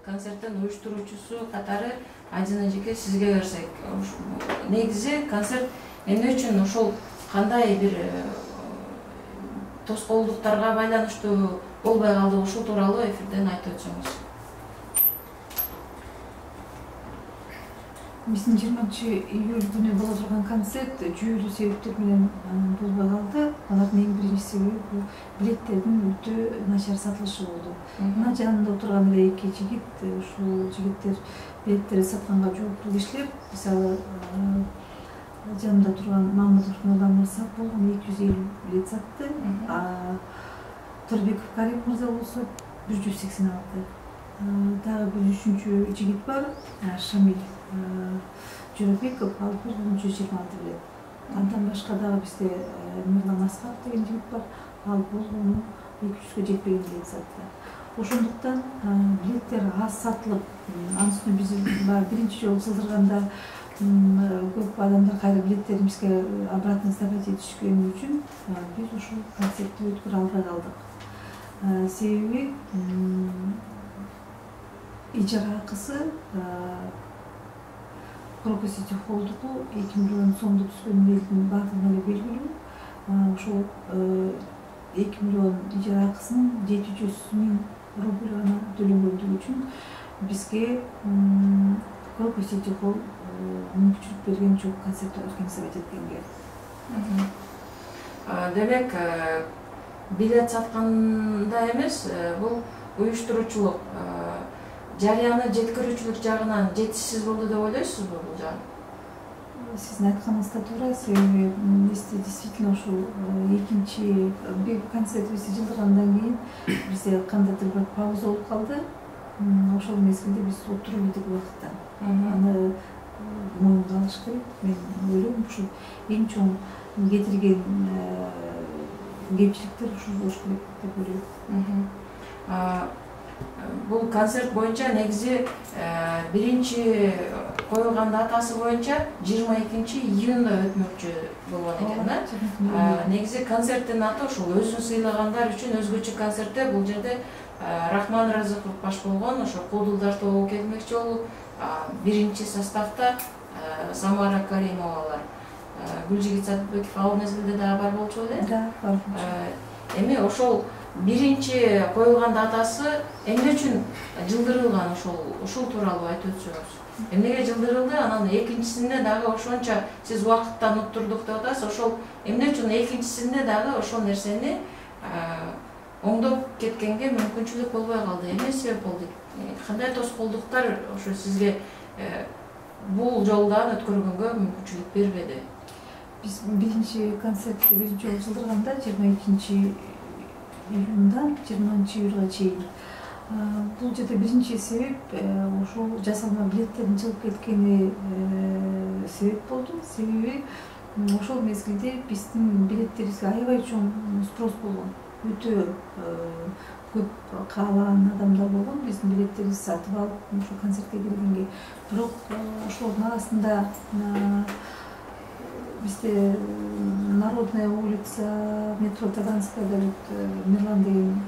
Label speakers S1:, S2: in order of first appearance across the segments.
S1: концерттин уюштуруучусу катары Айдын эжеке сизге берсек. Негизи концерт эмне үчүн ошол кандай бир тоскоолдуктарга байланыштуу болбой калды, ушул тууралуу эфирден айтып өтсөңүз.
S2: Биздин 20-июль күнү боло турган концерт жүйөлүү себептер менен болбой калды. Алардын эң биринчи себеби бул билеттердин өтө начар сатылышы болду. Мына жанымда отурган эле эки жигит, ушул жигиттер билеттерди сатканга жооптуу кишилер. Мисалы, жанымда турган Мамытов Нурдан Мырза бул 250 билет сатты. Турбеков Карим мырза болсо 180 алды. Дагы бир үчүнчү жигит бар, Шамиль Журабеков, ал 126 билет. Андан башка дагы бизде Мирлан Асқар деген жигит бар, ал бул 200-гө жетпеген билет сатты. Ошондуктан билеттер аз сатылып, анын үстүнө биз биринчи жолу сылдырганда көп адамдар кайра билеттерибизге обратно сдавать этишкени үчүн биз ушул концертти өткөрө албай калдык. Себеби ижара акысы Крокус Сити Холлдуку 2 миллион сомдо түскөн элдин баардыгына эле белгилүү. Ошол 2 миллион ижара акысынын 700 миң рубль гана төлөнгөндүгү үчүн бизге Крокус Сити Холл мүмкүнчүлүк берген жок концерт организовать эткенге.
S1: Демек, билет сатканда эмес, бул уюштуруучулук жарыяны жеткирүүчүлүк жагынан жетишсиз болду деп ойлойсузбу бул жагы?
S2: Сиздин айтканыңызда туура, себеби бизде действительно ушул экинчи бир концертибизди жылдыргандан кийин бизде кандайдыр бир пауза болуп калды. Ошол мезгилде биз отуруп ийдик убакытта. Аны моюнга алыш керек. Мен ойлойм, ушул эң чоң кетирген кемчиликтер ушул болуш керек деп ойлойм.
S1: Бул концерт боюнча негизи биринчи коюлган датасы боюнча 22 июнда өтмөкчү болгон экен да. Негизи концерттин аты ошол өзүн сыйлагандар үчүн өзгөчө концертте. Бул жерде Рахман Разыков баш болгон ошо Кодулдар тобу келмекчи болуп, биринчи составда Самара Каримовалар, Гүлжигит Сатбеков ал мезгилде дагы бар болчу эле.
S2: Да, бар.
S1: Эми ошол биринчи коюлган датасы эмне үчүн жылдырылган, ушул тууралуу айтып өтсөңүз. Эмнеге жылдырылды? Анан экинчисинде дагы ошончо сиз убакыттан уттурдук деп атасыз. Ошол эмне үчүн экинчисинде дагы ошол нерсени оңдоп кеткенге мүмкүнчүлүк болбой калды? Эмне себеп болду? Кандай тоскоолдуктар ошо сизге бул жолдон өткөргөнгө мүмкүнчүлүк бербеди?
S2: Биз биринчи концертти биринчи жолу жылдырганда 22 июндан 20 июлга чейин. Бул жерде биринчи себеп ошол жасалма билеттердин чыгып кеткени себеп болду. Себеби ошол мезгилде биздин билеттерибизге аябай чоң спрос болгон. Өтө көп каалаган адамдар болгон, биздин билеттерибизди сатып алып, ошол концертке келгенге. Бирок ошолордун арасында бизде Народная улица, метро Таганская, Мирлан деген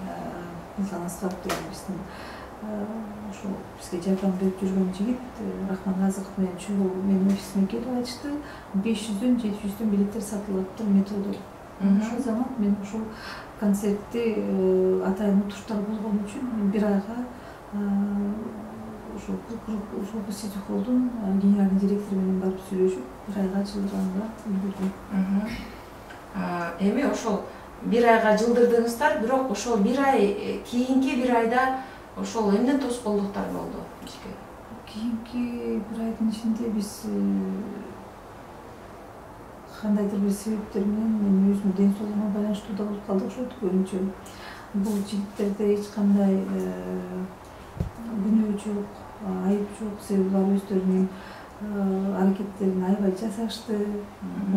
S2: Мирлан Асқаров деген биздин ошол бизге жардам берип жүргөн жигит Рахман Разыков менен чогуу менин офисиме келип айтышты, 500дөн 700дөн билеттер сатылыптыр метродо. Ошол заман мен ошол концертти атайын утуштар болгон үчүн бир айга ошол Крокус Сити Холлдун генеральный директору менен барып сүйлөшүп, бир айга жылдырганга үлгүрдүм.
S1: Эми ошол бир айга жылдырдыңыздар, бирок ошол бир ай кийинки бир айда ошол эмне тоскоолдуктар болду бизге?
S2: Кийинки бир айдын ичинде биз кандайдыр бир себептер менен өзүмдүн ден соолугума байланыштуу да болуп калдык. Ошол көрүнчү бул жигиттерде эч кандай күнөө жок, айып жок, себеби алар өздөрүнүн аракеттерин аябай жасашты.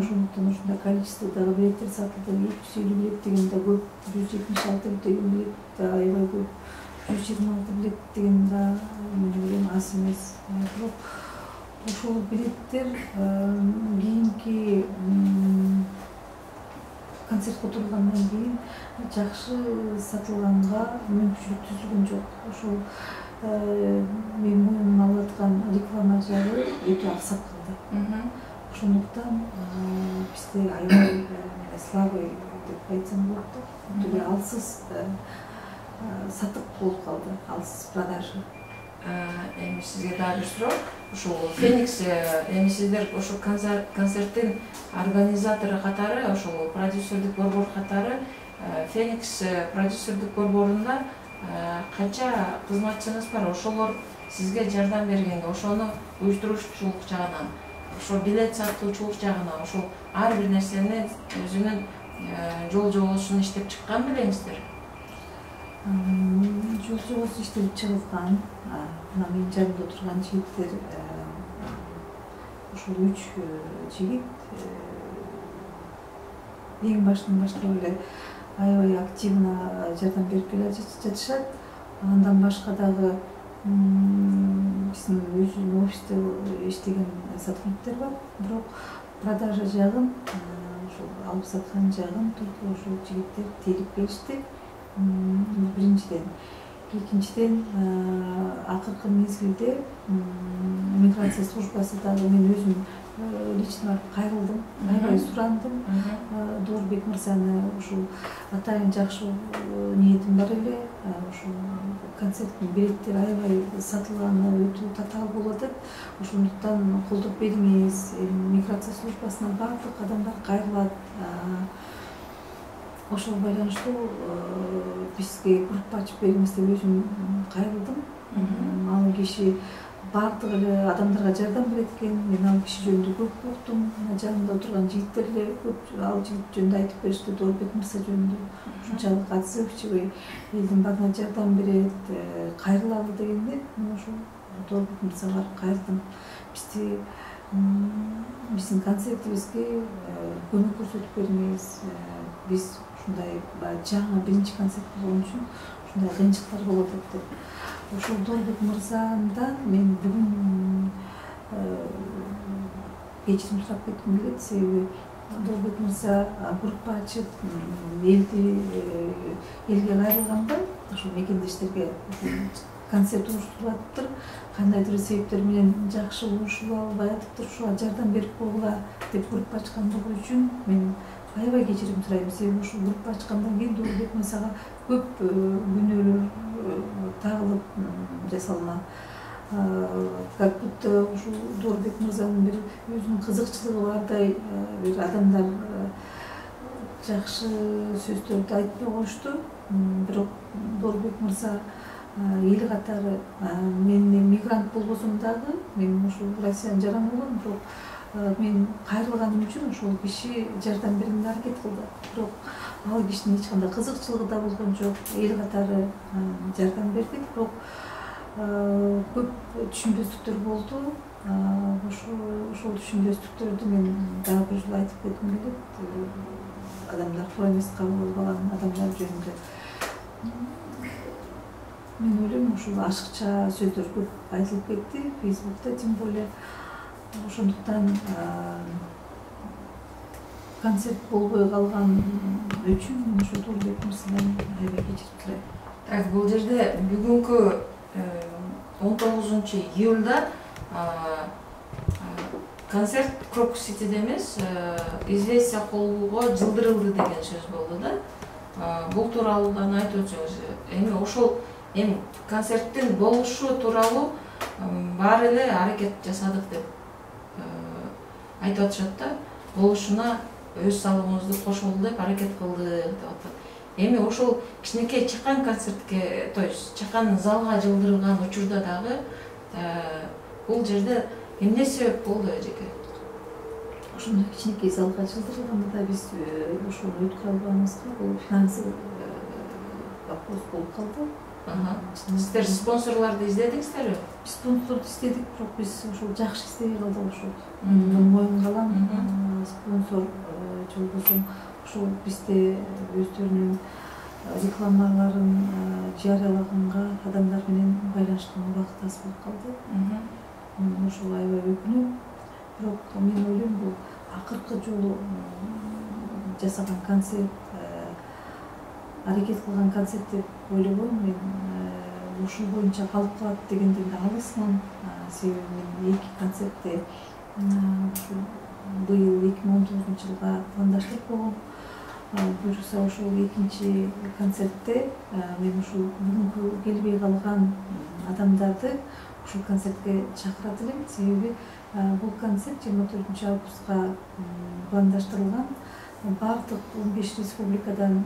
S2: Ошондуктан ушундай количестводогу билеттер сатылды. 250 билет деген да көп, 176 деген билет да аябай көп, 126 билет деген да мен аз эмес. Бирок ошол билеттер кийинки концертке отургандан кийин жакшы сатылганга мүмкүнчүлүк түзүлгөн жок. Ошол мен моюнума алып аткан реклама жагы өтө аксап калды. Ошондуктан бизде аябай слабый деп айтсам болот да. Түгө алсыз сатык болуп калды, алсыз продажа.
S1: Эми сизге дагы бир суроо. Ушул Феникс эми сиздер ошо концерттин организатору катары, ошол продюсердик борбор катары Феникс продюсердик борборунда канча кызматчыңыз бар? Ошолор сизге жардам бергенге, ошону уюштуруучулук жагынан, ошо билет сатуучулук жагынан, ошол ар бир нерсени өзүнүн жол жобосун иштеп чыккан белеңиздер?
S2: Жол жобосу иштелип чыгылган. Мына менин жанымда турган жигиттер ошол 3 жигит эң баштан баштап эле аябай активно жардам берип келе жатышат. Андан башка дагы биздин өзүнүн офисте иштеген сотрудниктер бар. Бирок продажа жагын, ошол алып саткан жагын только ошол жигиттер тейлип келишти. Биринчиден. Экинчиден, акыркы мезгилде миграция службасы дагы мен өзүм лично кайрылдым, аябай сурандым. Доорбек мырзаны ушул атайын жакшы ниетим бар эле. Ушул концерттин билеттери аябай сатылганы өтө татаал болот деп. Ошондуктан колдоп бериңиз. Миграция службасына баардык адамдар кайрылат. Ошол байланыштуу бизге группа ачып бериңиз деп өзүм кайрылдым. Ал киши баардык эле адамдарга жардам берет экен. Мен ал киши жөнүндө көп уктум. Жанымда отурган жигиттер эле көп ал жигит жөнүндө айтып беришти, Доорбек мырза жөнүндө. Ушунчалык отзывчивый, элдин баарына жардам берет, кайрылалы дегенде мен ошол Доорбек мырзага барып кайрылдым. Биздин концертибизге көмөк көрсөтүп бериңиз. Биз ушундай жаңы биринчи концерт болгон үчүн ушундай кыйынчылыктар болот деп. Ошол Доорбек мырзадан мен бүгүн кечирим сурап кетким келет, себеби Доорбек мырза группа ачып элге кайрылганда ошол мекендештерге концерт уюштурулаттыр, кандайдыр себептер менен жакшы уюшула албай атыптыр, ушуга жардам берип койгула деп группа ачкандыгы үчүн мен аябай кечирим сурайм. Себеби ушул группа ачкандан кийин Доорбек мырзага көп күнөөлөр тагылып жасалган. Как будто ушул Доорбек мырзанын бир өзүнүн кызыкчылыгы бардай бир адамдар жакшы сөздөрдү айтпай коюшту. Бирок Доорбек мырза эл катары мен мигрант болбосом дагы, мен ушул Россиянын жаранымын, бирок мен кайрылганым үчүн ошол киши жардам бергенге аракет кылды. Бирок ал кишинин эч кандай кызыкчылыгы да болгон жок. Эл катары жардам бердик, бирок көп түшүнбөстүктөр болду. Ошол түшүнбөстүктөрдү мен дагы бир жолу айтып кетким келет. Адамдар туура эмес кабыл албаган адамдар жөнүндө. Мен ойлойм, ушул ашыкча сөздөр көп айтылып кетти Фейсбукта, тем более. Ошондуктан концерт болбой калган үчүн мен ошо Доорбек мырзадан аябай кечирим сурайм.
S1: Так, бул жерде бүгүнкү 19-июлда концерт Крокус-Ситиде эмес, известия колго жылдырылды деген сөз болду да. Бул тууралуу дагы айтып өтсөңүз. Эми ошол концерттин болушу тууралуу баары эле аракет жасадык деп айтып атышат да. Болушуна өз салымыбызды кошолу деп аракет кылдык деп атат. Эми ошол кичинекей чакан концертке, то есть чакан залга жылдырылган учурда дагы бул жерде эмне себеп болду эжеке?
S2: Ошондой кичинекей залга жылдырылганда да биз ошону өткөрө албаганыбызга бул финансовый вопрос болуп калды.
S1: Сиздер спонсорлорду издедиңиздерби?
S2: Биз спонсорду издедик, бирок биз ошол жакшы издебей калдык ошол. Моюнга алам, спонсор жолбосо ошол бизде өздөрүнүн рекламаларын жарыялаганга адамдар менен байланышканга убакыт аз болуп калды. Ошол аябай өкүнөм. Бирок мен ойлойм, бул акыркы жолу жасаган концерт, аракет кылган концерт деп ойлобойм. Мен ушул боюнча калып калат дегенден да алысмын. Себеби мен 2 концертте ушул быйыл 2019 жылга пландаштык болгом. Буюрса ошол 2 концертте мен ушул бүгүнкү келбей калган адамдарды ушул концертке чакырат элем. Себеби бул концерт 24 августка пландаштырылган. Бардык 15 республикадан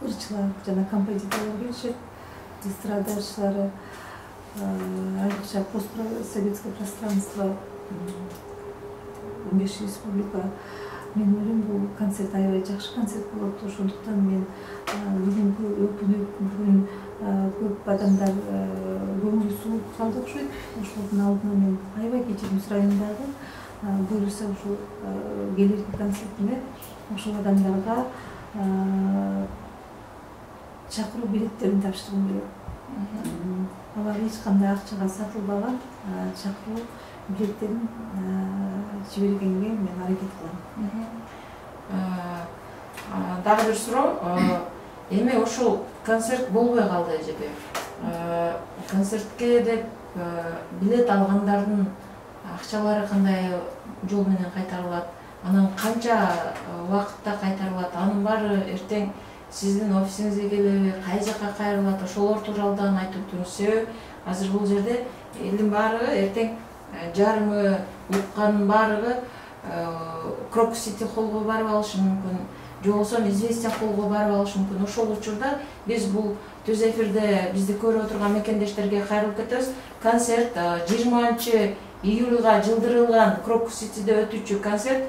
S2: ырчылар жана композиторлор келишет, эстрада ырчылары, айрыкча постсоветское пространство 15 республика. Мен ойлойм бул концерт аябай жакшы концерт болот. Ошондуктан мен бүгүнкү бүгүн көп адамдар көңүлү сууп калды окшойт. Ошолдун алдына мен аябай кечирим сурайм дагы. Буюрса ушул келерки концертиме ошол адамдарга чакыруу билеттерин тапшыргым келет. Алар эч кандай акчага сатылбаган чакыруу билеттерин жибергенге мен аракет кылам.
S1: Дагы бир суроо. Эми ошол концерт болбой калды эжеби? Концертке деп билет алгандардын акчалары кандай жол менен кайтарылат? Анан канча убакытта кайтарылат? Анын баары эртең сиздин офисиңизге келеби, кай жака кайрылат? Ошолор тууралуу да айтып өтүңүз. Себеби азыр бул жерде элдин баары эртең жарымы уккандын баардыгы Крокус Сити холлго барып алышы мүмкүн, же болбосо Известия холлго барып алышы мүмкүн. Ошол учурда биз бул түз эфирде бизди көрүп отурган мекендештерге кайрылып кетебиз. Концерт 20 июлга жылдырылган Крокус Ситиде өтүүчү концерт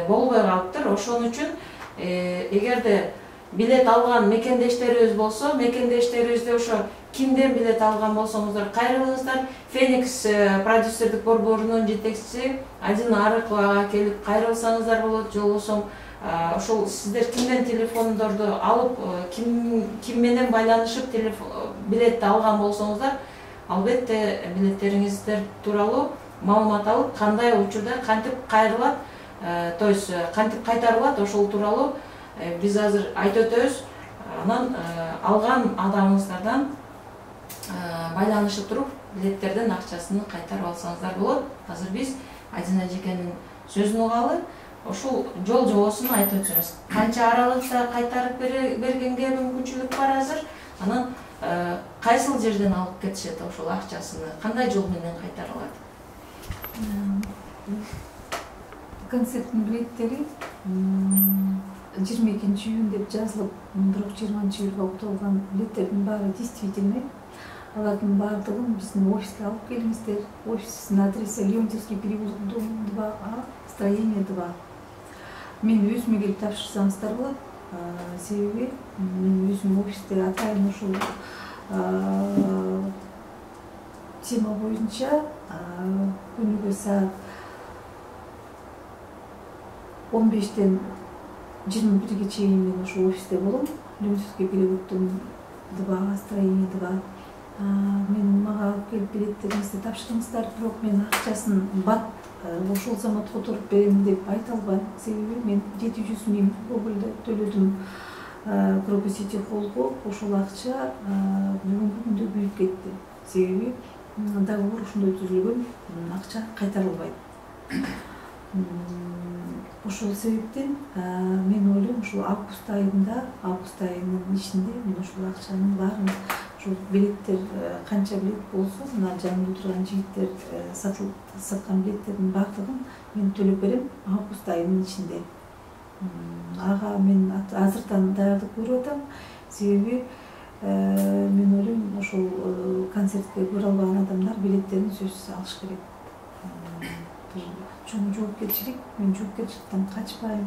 S1: болбой калыптыр. Ошон үчүн эгерде билет алган мекендештерибиз болсо, мекендештерибизде ошо кимден билет алган болсоңуздар кайрылыңыздар. Феникс продюсердик борборунун жетекчиси Адина Арыковага келип кайрылсаңыздар болот. Же болбосо ошол сиздер кимден телефондорду алып, ким менен байланышып билетти алган болсоңуздар, албетте билеттериңиздер тууралуу маалымат алып, кандай учурда кантип кайрылат, то есть кантип кайтарылат, ошол тууралуу биз азыр айтып өтөбүз. Анан алган адамыңыздардан байланышып туруп, билеттердин акчасын кайтарып алсаңыздар болот. Азыр биз Адина эжекенин сөзүн угалы. Ошол жол жобосун айтып өтсөңүз. Канча аралыкта кайтарып бергенге мүмкүнчүлүк бар азыр? Анан кайсыл жерден алып кетишет ошол акчасыны? Кандай жол менен кайтарылат?
S2: Концерттин билеттери 22 июнь деп жазылып, бирок 20 июлга укталган билеттердин баары действительный. Алардын баардыгын биздин офиске алып келиңиздер. Офистин адреси Леонтьевский переулок, дом 2А, строение 2. Мен өзүмө келип тапшырсаңыздар болот. Себеби мен өзүм офисте атайын ушул тема боюнча күнүгө саат 15-тен 21-ге чейин мен ошол офисте болом. Леонтьевский переулоктун 2А, строение 2. Мен мага алып келип билеттериңизди тапшырыңыздар, бирок мен акчасын бат ошол заматка отуруп берем деп айта албайм. Себеби мен 700 000 рубль төлөдүм Крокус Сити холлго. Ошол акча бүгүнкү күндө күйүп кетти. Себеби договор ушундай түзүлгөн, акча кайтарылбайт. Ошол себептен мен ойлойм ушул август айынын ичинде мен ушул акчанын баарын, ушул билеттер канча билет болсо, мына жанымда турган жигиттер саткан билеттердин баардыгын мен төлөп берем август айынын ичинде. Ага мен азыртан даярдык көрүп атам. Себеби мен ойлойм ошол концертке көрө албаган адамдар билеттерин сөзсүз алыш керек. Чоң жоопкерчилик, мен жоопкерчиликтен качпайм.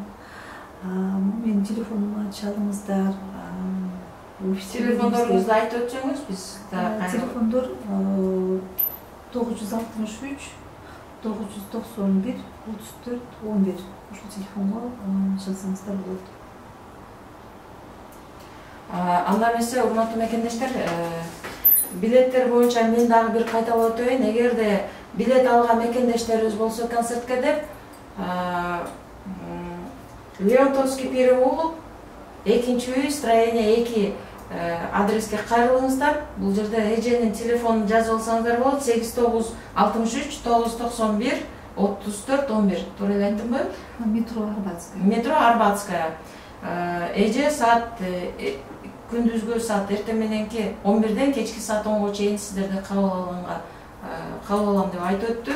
S2: Мен телефонума чалыңыздар.
S1: Телефондоруңузду айтып өтсөңүз, биз
S2: телефондор 963 991 34 11. Ошол телефонго чалсаңыздар болот.
S1: Анда эмесе, урматтуу мекендештер, билеттер боюнча мен дагы бир кайталап өтөйүн. Эгерде билет алган мекендештерибиз болсо концертке деп, Леонтьевский переулок, 2-үй, строение 2 адреске кайрылыңыздар. Бул жерде эженин телефонун жазып алсаңыздар болот. 8963 991 3411. Туура эле айттымбы?
S2: Метро Арбатская.
S1: Метро Арбатская. Эже саат күндүзгү саат эртең мененки 11ден кечки саат 10га чейин сиздерди кабыл алам деп айтып өттү.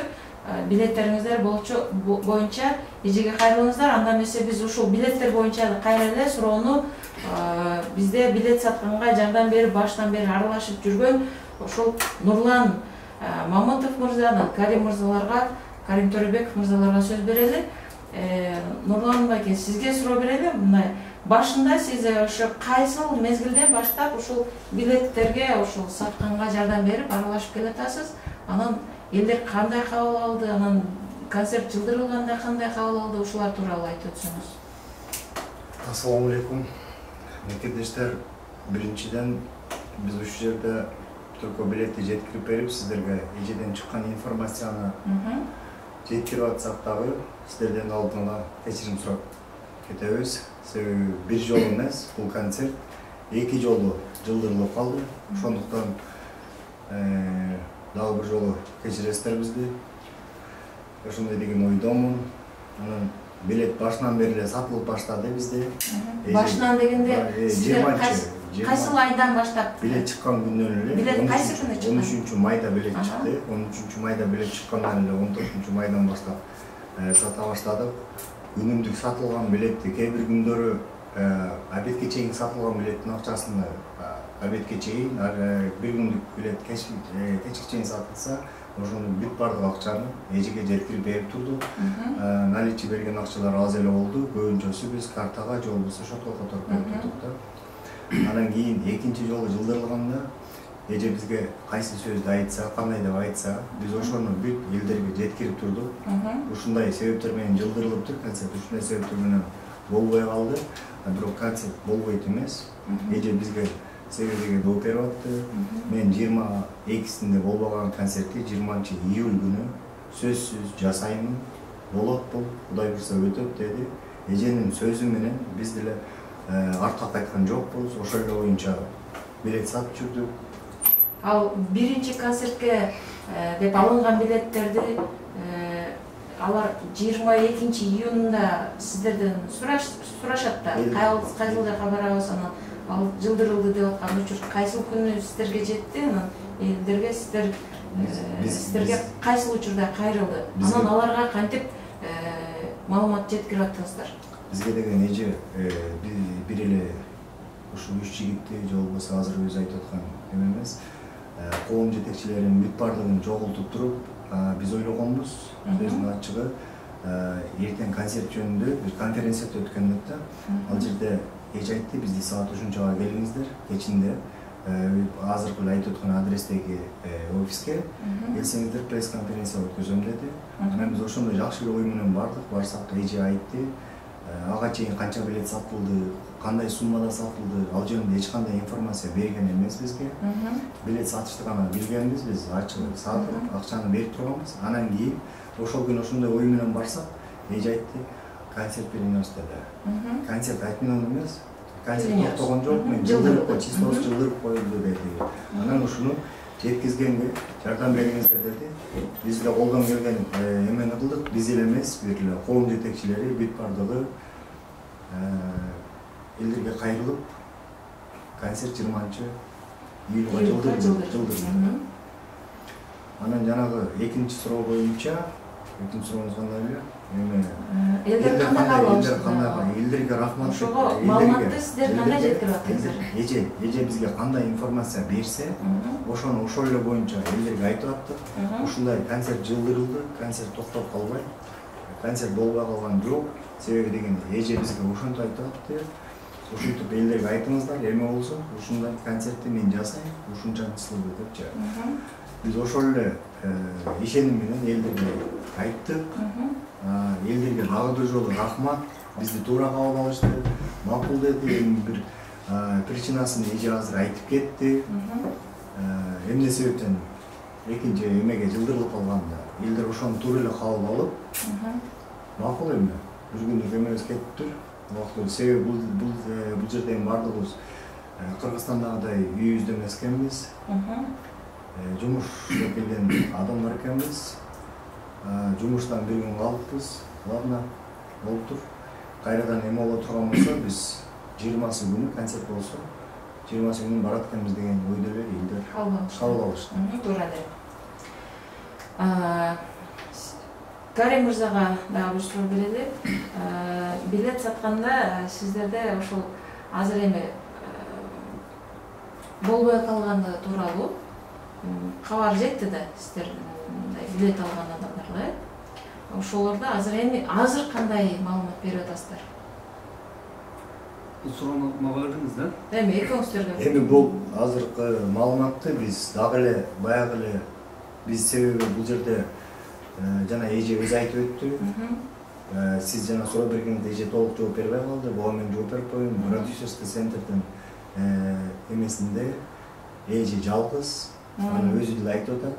S1: Билеттериңиздер боюнча эжеге кайрылыңыздар. Анда эмесе биз ушул билеттер боюнча кайра эле суроону бизде билет сатканга жардам берип баштан бери аралашып жүргөн ошол Нурлан Мамытов мырзанын, Карим мырзаларга, Карим Төрөбеков мырзаларга сөз берели. Нурлан байке, сизге суроо берели. Мындай башында сиз ошо кайсыл мезгилден баштап ушул билеттерге ошол сатканга жардам берип аралашып келатасыз? Анан элдер кандай кабыл алды? Анан концерт жылдырылганда кандай кабыл алды? Ушулар тууралуу айтып өтсөңүз.
S3: Ассаламу алейкум. Мекендештер, биринчиден биз ушул жерде только билетти жеткирип берип, сиздерге эжеден чыккан информацияны жеткирип атсак дагы, сиздерден алдынгы кечирим сурап кетебиз. Себеби бир жолу эмес, бул концерт 2 жолу жылдырылып калды. Ошондуктан дагы бир жолу кечиресиздер бизди. Ошондой деген ойдомун. Анан билет башынан бери эле сатылып баштады бизде.
S1: Башынан дегенде сиздер кайсыл айдан баштап?
S3: Билет чыккан күндөн эле.
S1: Билет кайсы күнү чыккан?
S3: 13 майда билет чыкты. 13 майда билет чыккандан эле 14 майдан баштап сата баштадык. Күнүмдүк сатылган билетти кээ бир күндөрү обедке чейин сатылган билеттин акчасыны обедке чейин, бир күндүк билет кечке чейин сатылса, ошону бүт бардык акчаны эжеге жеткирип берип турдук. Наличие берген акчалар аз эле болду. Көбүнчөсү биз картага же болбосо шотко которуп берип турдук да. Анан кийин экинчи жолу жылдырылганда эже бизге кайсы сөздү айтса, кандай деп айтса, биз ошону бүт элдерге жеткирип турдук. Ушундай себептер менен жылдырылыптыр, концерт ушундай себептер менен болбой калды. Бирок концерт болбойт эмес. Эже бизге себебиге жооп берип атты. Мен 22-синде болбогон концертти 20-июль күнү сөзсүз жасаймын. Болот бул, Кудай буйрса өтөт деди. Эженин сөзү менен биз деле артка кайткан жокпуз. Ошол эле боюнча билет сатып жүрдүк.
S1: Ал биринчи концертке деп алынган билеттерди алар 22 июнда сиздерден сурашат да. Кайсыл жака барабыз, анан ал жылдырылды деп аткан учур кайсыл күнү сиздерге жетти, анан элдерге сиздерге кайсыл учурда кайрылды? Анан аларга кантип маалымат жеткирип аттыңыздар?
S3: Бизге деген эже бир эле ушул 3 жигитти же болбосо азыр өзү айтып аткан эмес, коом жетекчилерин бүт бардыгын чогултуп туруп, биз ойлогонбуз, сөздүн ачыгы, эртең концерт жөнүндө бир конференция өткөн да. Ал жерде эже айтты, бизди саат ушунчага келиңиздер, кечинде азыркы эле айтып аткан адрестеги офиске келсеңиздер, пресс-конференция өткөзөм деди. Анан биз ошондой жакшы эле ой менен бардык. Барсак эже айтты, ага чейин канча билет сатылды, кандай суммада сатылды, ал жөнүндө эч кандай информация берген эмес бизге. Билет сатышты гана билгенбиз, биз ачык сатып, акчаны берип турганбыз. Анан кийин ошол күнү ошондой ой менен барсак, эже айтты, концерт бериңиз деди. Концерт айтман эмес, концерт токтогон жок, мен жылдырып, числосу жылдырып коюлду деди. Анан ушуну жеткизгенге жардам бериңиздер деди. Биз деле колдон келген эмени кылдык. Биз эле эмес, бир эле коом жетекчилери бүт бардыгы элдерге кайрылып, концерт 20-июлга жылдырды. Анан жанагы экинчи суроо боюнча, экинчи сурооңуз кандай эле?
S1: Элдер кандай кабыл алышты?
S3: Элдерге рахмат.
S1: Ошого маалыматты сиздер кандай жеткирип аттыңыздар?
S3: Эже бизге кандай информация берсе, ошону ошол эле боюнча элдерге айтып аттык. Ушундай концерт жылдырылды, концерт токтоп калбай, концерт болбой калган жок. Себеби дегенде эже бизге ошентип айтып атты. Ушинтип элдерге айтыңыздар, эме болсо ушундай концертти мен жасайм, ушунча числода депчи. Биз ошол эле ишеним менен элдерге айттык. Элдерге дагы бир жолу рахмат. Бизди туура кабыл алышты. Макул деди, бир причинасын эже азыр айтып кетти. Эмне себептен экинчи эмеге жылдырылып калганда элдер ошону туура эле кабыл алып, макул эми бир күндүк эмебиз кетиптир. Себеби бул жерден бардыгыбыз Кыргызстандагыдай үйүбүздө эмес экенбиз. Жумуш иштеп келген адамдар экенбиз. Жумуштан бир күн калыппыз. Ладно, болуптур. Кайрадан эме боло турган болсо, биз 20 күнү концерт болсо, 20 күнү барат экенбиз деген ойдо эле элдер кабыл алышты.
S1: Туура эле. Карим мырзага дагы бир суроо берели. Билет сатканда сиздерде ошол азыр эми болбой калгандыгы тууралуу кабар жетти да, сиздер билет алган адамдарга. Ошолордо азыр кандай маалымат берип атасыздар?
S4: Бул суроону мага бердиңиз да?
S1: Эми экөөңүздөргө.
S3: Эми бул азыркы маалыматты биз дагы эле баягы эле биз себеби бул жерде жана эже өзү айтып өттү. Сиз жана суроо бергенде эже толук жооп бербей калды. Буга мен жооп берип коеюн. Продюсерский центрдин эмесинде эже жалгыз, аны өзү деле айтып атат.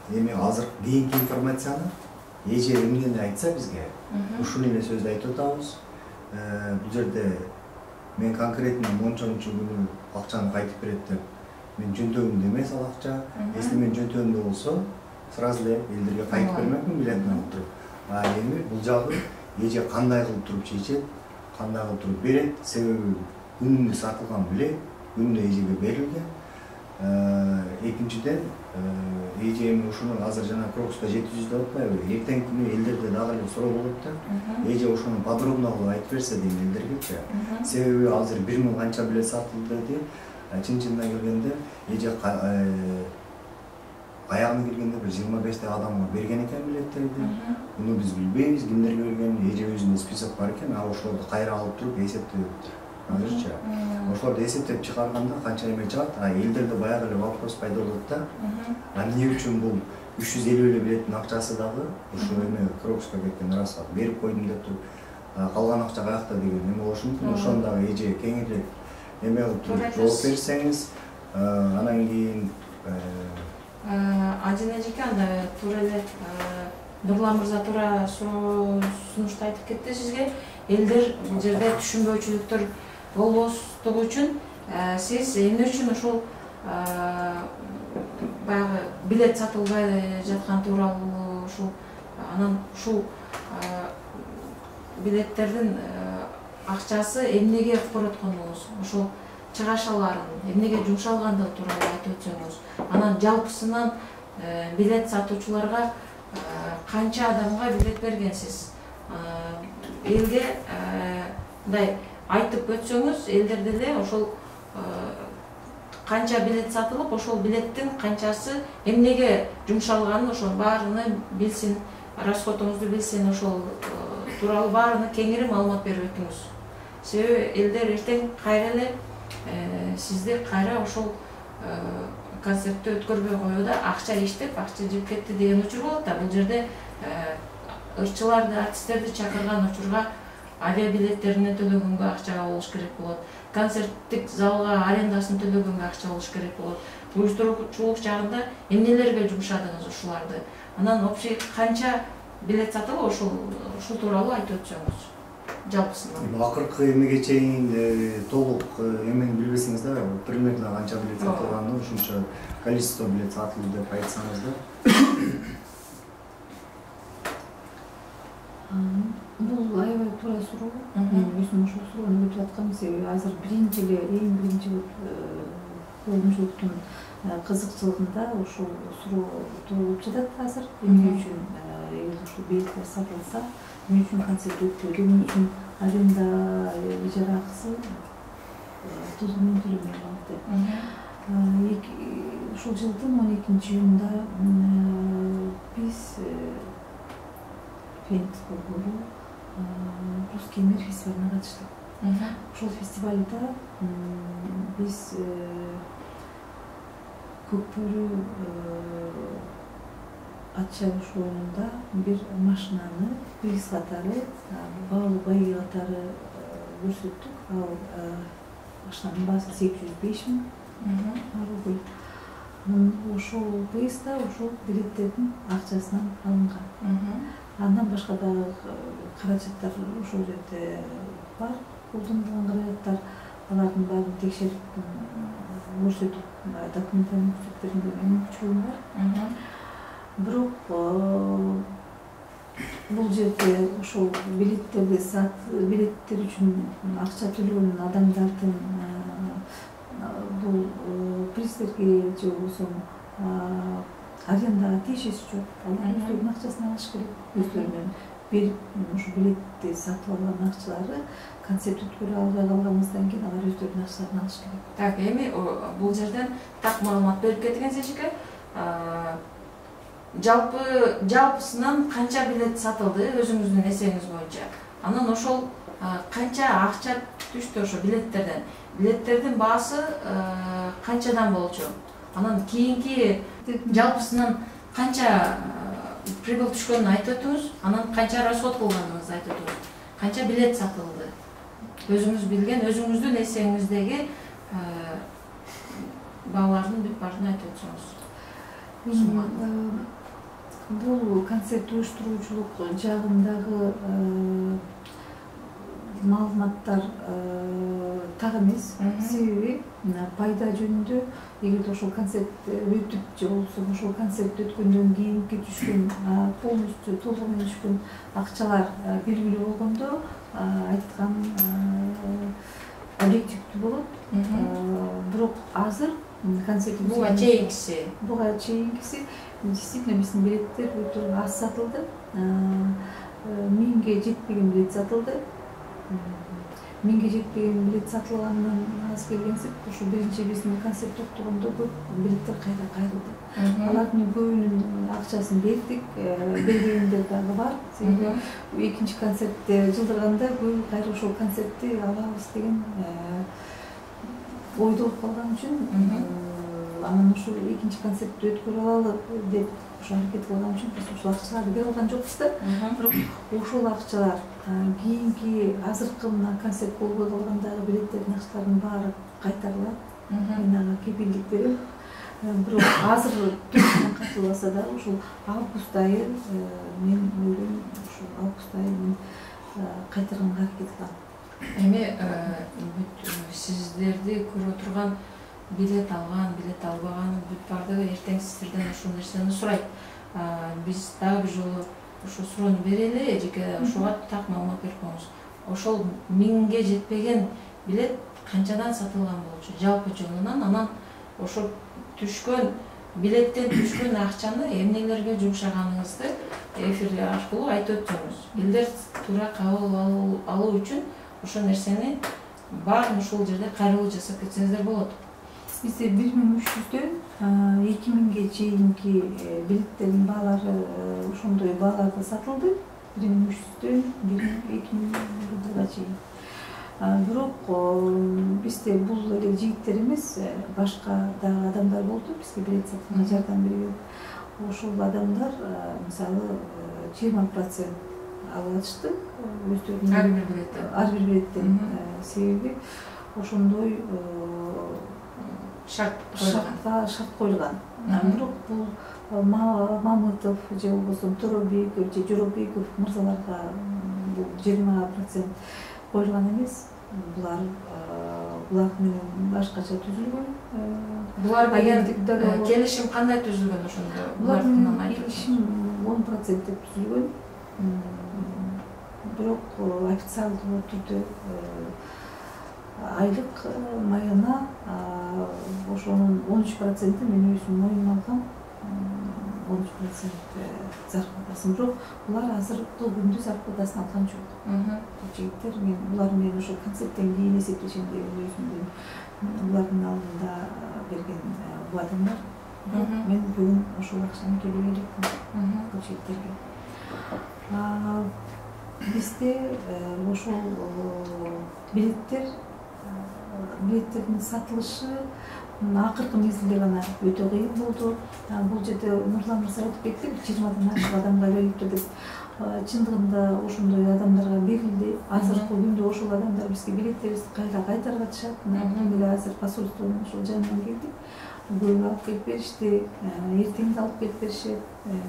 S3: Эми азыр кийинки информацияны эже эмнени айтса бизге, ушуну эле сөздү айтып атабыз. Бул жерде мен конкретно мончончу күнү акчаны кайтып берет деп мен жөнтөгүмдө эмес ал акча. Если мен жөнтөгүмдө болсо, сразу эле элдерге кайтып бермекмин билетин алып туруп. Эми бул жагы эже кандай кылып туруп чечет, кандай кылып туруп берет. Себеби күнүндө сатылган билет күнүндө эжеге берилген. Экинчиден, эже эми ушуну азыр жана Крокуска 700 деп атпайбы? Эртеңки күнү элдерде дагы эле суроо болот да. Эже ушуну подробно кылып айтып берсе дейм элдергечи. Себеби азыр 1000 канча билет сатылды деди. Чын-чынына келгенде эже аягына келгенде бир 25 адамга берген экен билеттерди. Буну биз билбейбиз, кимдерге бергенин. Эже өзүнүн список бар экен, ошолорду кайра алып туруп эсептеп азырча. Ошолорду эсептеп чыгарганда канча эме чыгат, элдерде баягы эле вопрос пайда болот да. Эмне үчүн бул 350 эле билеттин акчасы дагы ушу эме Крокуска кеткен рас берип койдум деп туруп, калган акча каякта деген эме болушу мүмкүн. Ошону дагы эже кеңирээк эме кылып туруп жооп берсеңиз, анан кийин
S1: Адин эжеке анда туура эле Нурлан мырза туура сунушту айтып кетти сизге. Элдер бул жерде түшүнбөөчүлүктөр болбоштугу үчүн сиз эмне үчүн ушул баягы билет сатылбай жаткан тууралуу ушул анан ушул билеттердин акчасы эмнеге коротконуңуз, ошол чыгашаларын эмнеге жумшалгандыгы тууралуу айтып өтсөңүз. Анан жалпысынан билет сатуучуларга канча адамга билет бергенсиз? Элге мындай айтып өтсөңүз, элдер деле ошол канча билет сатылып, ошол билеттин канчасы эмнеге жумшалганын ошол баарыны билсин, расходуңузду билсин, ошол тууралуу баарына кеңири маалымат берип өтүңүз. Себеби элдер эртең кайра эле сизди кайра ошол концертти өткөрбөй коюуда акча иштеп, акча жеп кетти деген учур болот да. Бул жерде ырчыларды, артисттерди чакырган учурга авиабилеттерине төлөгөнгө акча болуш керек болот. Концерттик залга арендасын төлөгөнгө акча болуш керек болот. Уюштуруучулук жагында эмнелерге жумшадыңыз ушуларды? Анан общий канча билет сатылып, ушул тууралуу айтып өтсөңүз. Жалпысынан.
S3: Акыркы эмеге чейин толук эмени билбесеңиз да, примерно канча билет сатылганын, ушунча количество билет сатылды деп айтсаңыз да.
S2: Бул аябай туура суроо. Мен өзүм ушул суроону өтүп аткам, себеби азыр биринчи эле эң биринчи коомчулуктун кызыкчылыгында ушул суроо тууралып жатат азыр. Эмне үчүн ушул билеттер сатылса, эмне үчүн концерт өтпөйдү, эмне үчүн аренда ижара акысы тузунун төлөмөй калды деп. Ушул жылдын 12-июнунда биз Феникс борбору Русский мир фестивалына катыштык. Ушул фестивалда биз Көкбөрү ат чабыш оюнунда бир машинаны приз катары, баалуу байги катары көрсөттүк. Ал машинанын баасы 805 000 рубль. Ошол приз да ошол билеттердин акчасынан алынган. Андан башка дагы каражаттар ошол жерде бар, колдонулган каражаттар. алардын баарын текшерип көрсөтүп документалдын көрсөтүп мүмкүнчүлүгүм бар. Бирок бул жерде ошол билеттер үчүн акча төлөгөн адамдардын бул пристерге же болбосо арендага тиешеси жок. Алар өздөрүнүн акчасын алыш керек. Өздөрүнүн берип ушу билетти сатып алган акчалары концерт өткөрө албай калганыбыздан кийин алар өздөрүнүн акчаларын алыш керек.
S1: Так, эми бул жерден так маалымат берип кеткен Сежике. Жалпысынан канча билет сатылды өзүңүздүн эсебиңиз боюнча? Анан ошол канча акча түштү ошо билеттерден? Билеттердин баасы канчадан болчу? Анан кийинки жалпысынан канча прибыл түшкөнүн айтып өтүңүз, анан канча расход кылганыңызды айтып өтүңүз. Канча билет сатылды? Өзүңүз билген, өзүңүздүн эсебиңиздеги баалардын бүт баарын айтып өтсөңүз.
S2: Бул концерт уюштуруучулук жагындагы маалыматтар так эмес. Себеби пайда жөнүндө эгерде ошол концерт өтүп же болбосо ошол концерт өткөндөн кийинки түшкөн полностью толугу менен түшкөн акчалар белгилүү болгондо айткан объективдүү болот. Бирок азыр концерт буга чейинкиси действительно биздин билеттер өтө аз сатылды. 1000ге жетпеген билет сатылды. 1000ге жетпеген билет сатылганынан аз келгенсип, ушу биринчи биздин концерт токтогондо көп билеттер кайра кайрылды. Алардын көбүнүн акчасын бердик, бергендер дагы бар. Себеби экинчи концертте жылдырганда көбү кайра ошол концертти алабыз деген ойдо болуп калган үчүн, анан ошол экинчи концертти өткөрө алалы деп ошо аракет кылган үчүн биз ошол акчаларды бере алган жокпуз да. Бирок ошол акчалар кийинки азыркы мына концерт болбой калгандагы билеттердин акчаларынын баары кайтарылат. Мен ага кепилдик берем. Бирок азыр толугу кайтарылбаса дагы ушул август айы мен ойлойм, ушул август айы мен кайтарганга аракет кылам.
S1: Эми сиздерди көрүп отурган билет алган, билет албаган бүт баардыгы эртең сиздерден ушул нерсени сурайт. Биз дагы бир жолу ошо суроону берели, эжеке ошого так маалымат берип коюңуз. Ошол 1000ге жетпеген билет канчадан сатылган болчу жалпы жолунан? Анан ошо түшкөн билеттен түшкөн акчаны эмнелерге жумшаганыңызды эфир аркылуу айтып өтсөңүз. Элдер туура кабыл алуу үчүн ошол нерсени баарын ушул жерде кайрылуу жасап кетсеңиздер болот.
S2: Бизде 1300дөн 2000ге чейинки билеттердин баалары ошондой бааларда сатылды. 1300дөн 2000га чейин. Бирок бизде бул эле жигиттер эмес, башка дагы адамдар болду бизге билет сатууга жардам берген. Ошол адамдар мисалы 20% алып атышты өздөрүнүн ар бир билеттен. Себеби ошондой шарт коюлган. Бирок бул Мамытов же болбосо Торобеков же Жоробеков мырзаларга бул 20% коюлган эмес. Булар менен башкача түзүлгөн.
S1: Булар деген келишим кандай түзүлгөн ошондо?
S2: Булардын келишим 10% деп түзүлгөн. Бирок официалдуу түрдө айлык майына ошонун 13% мен өзүм моюнума алгам. 13% зарплатасын. Бирок булар азыркы күндө зарплатасын алган жок. Жигиттер булар менен ошо концерттен кийин эсептешем деген өзүмдүн булардын алдында берген убадам бар. Мен бүгүн ошол акчаны төлөй элекмин бул жигиттерге. Бизде ошол билеттердин сатылышы акыркы мезгилде гана өтө кыйын болду. Бул жерде Нурлан мырза айтып кетти, 20дан ашык адамга берилди деп. Чындыгында ошондой адамдарга берилди. Азыркы күндө ошол адамдар бизге билеттерибизди кайра кайтарып атышат. Эле азыр посольствонун ошол жанынан келдик. Бүгүн алып келип беришти, эртең да алып келип беришет.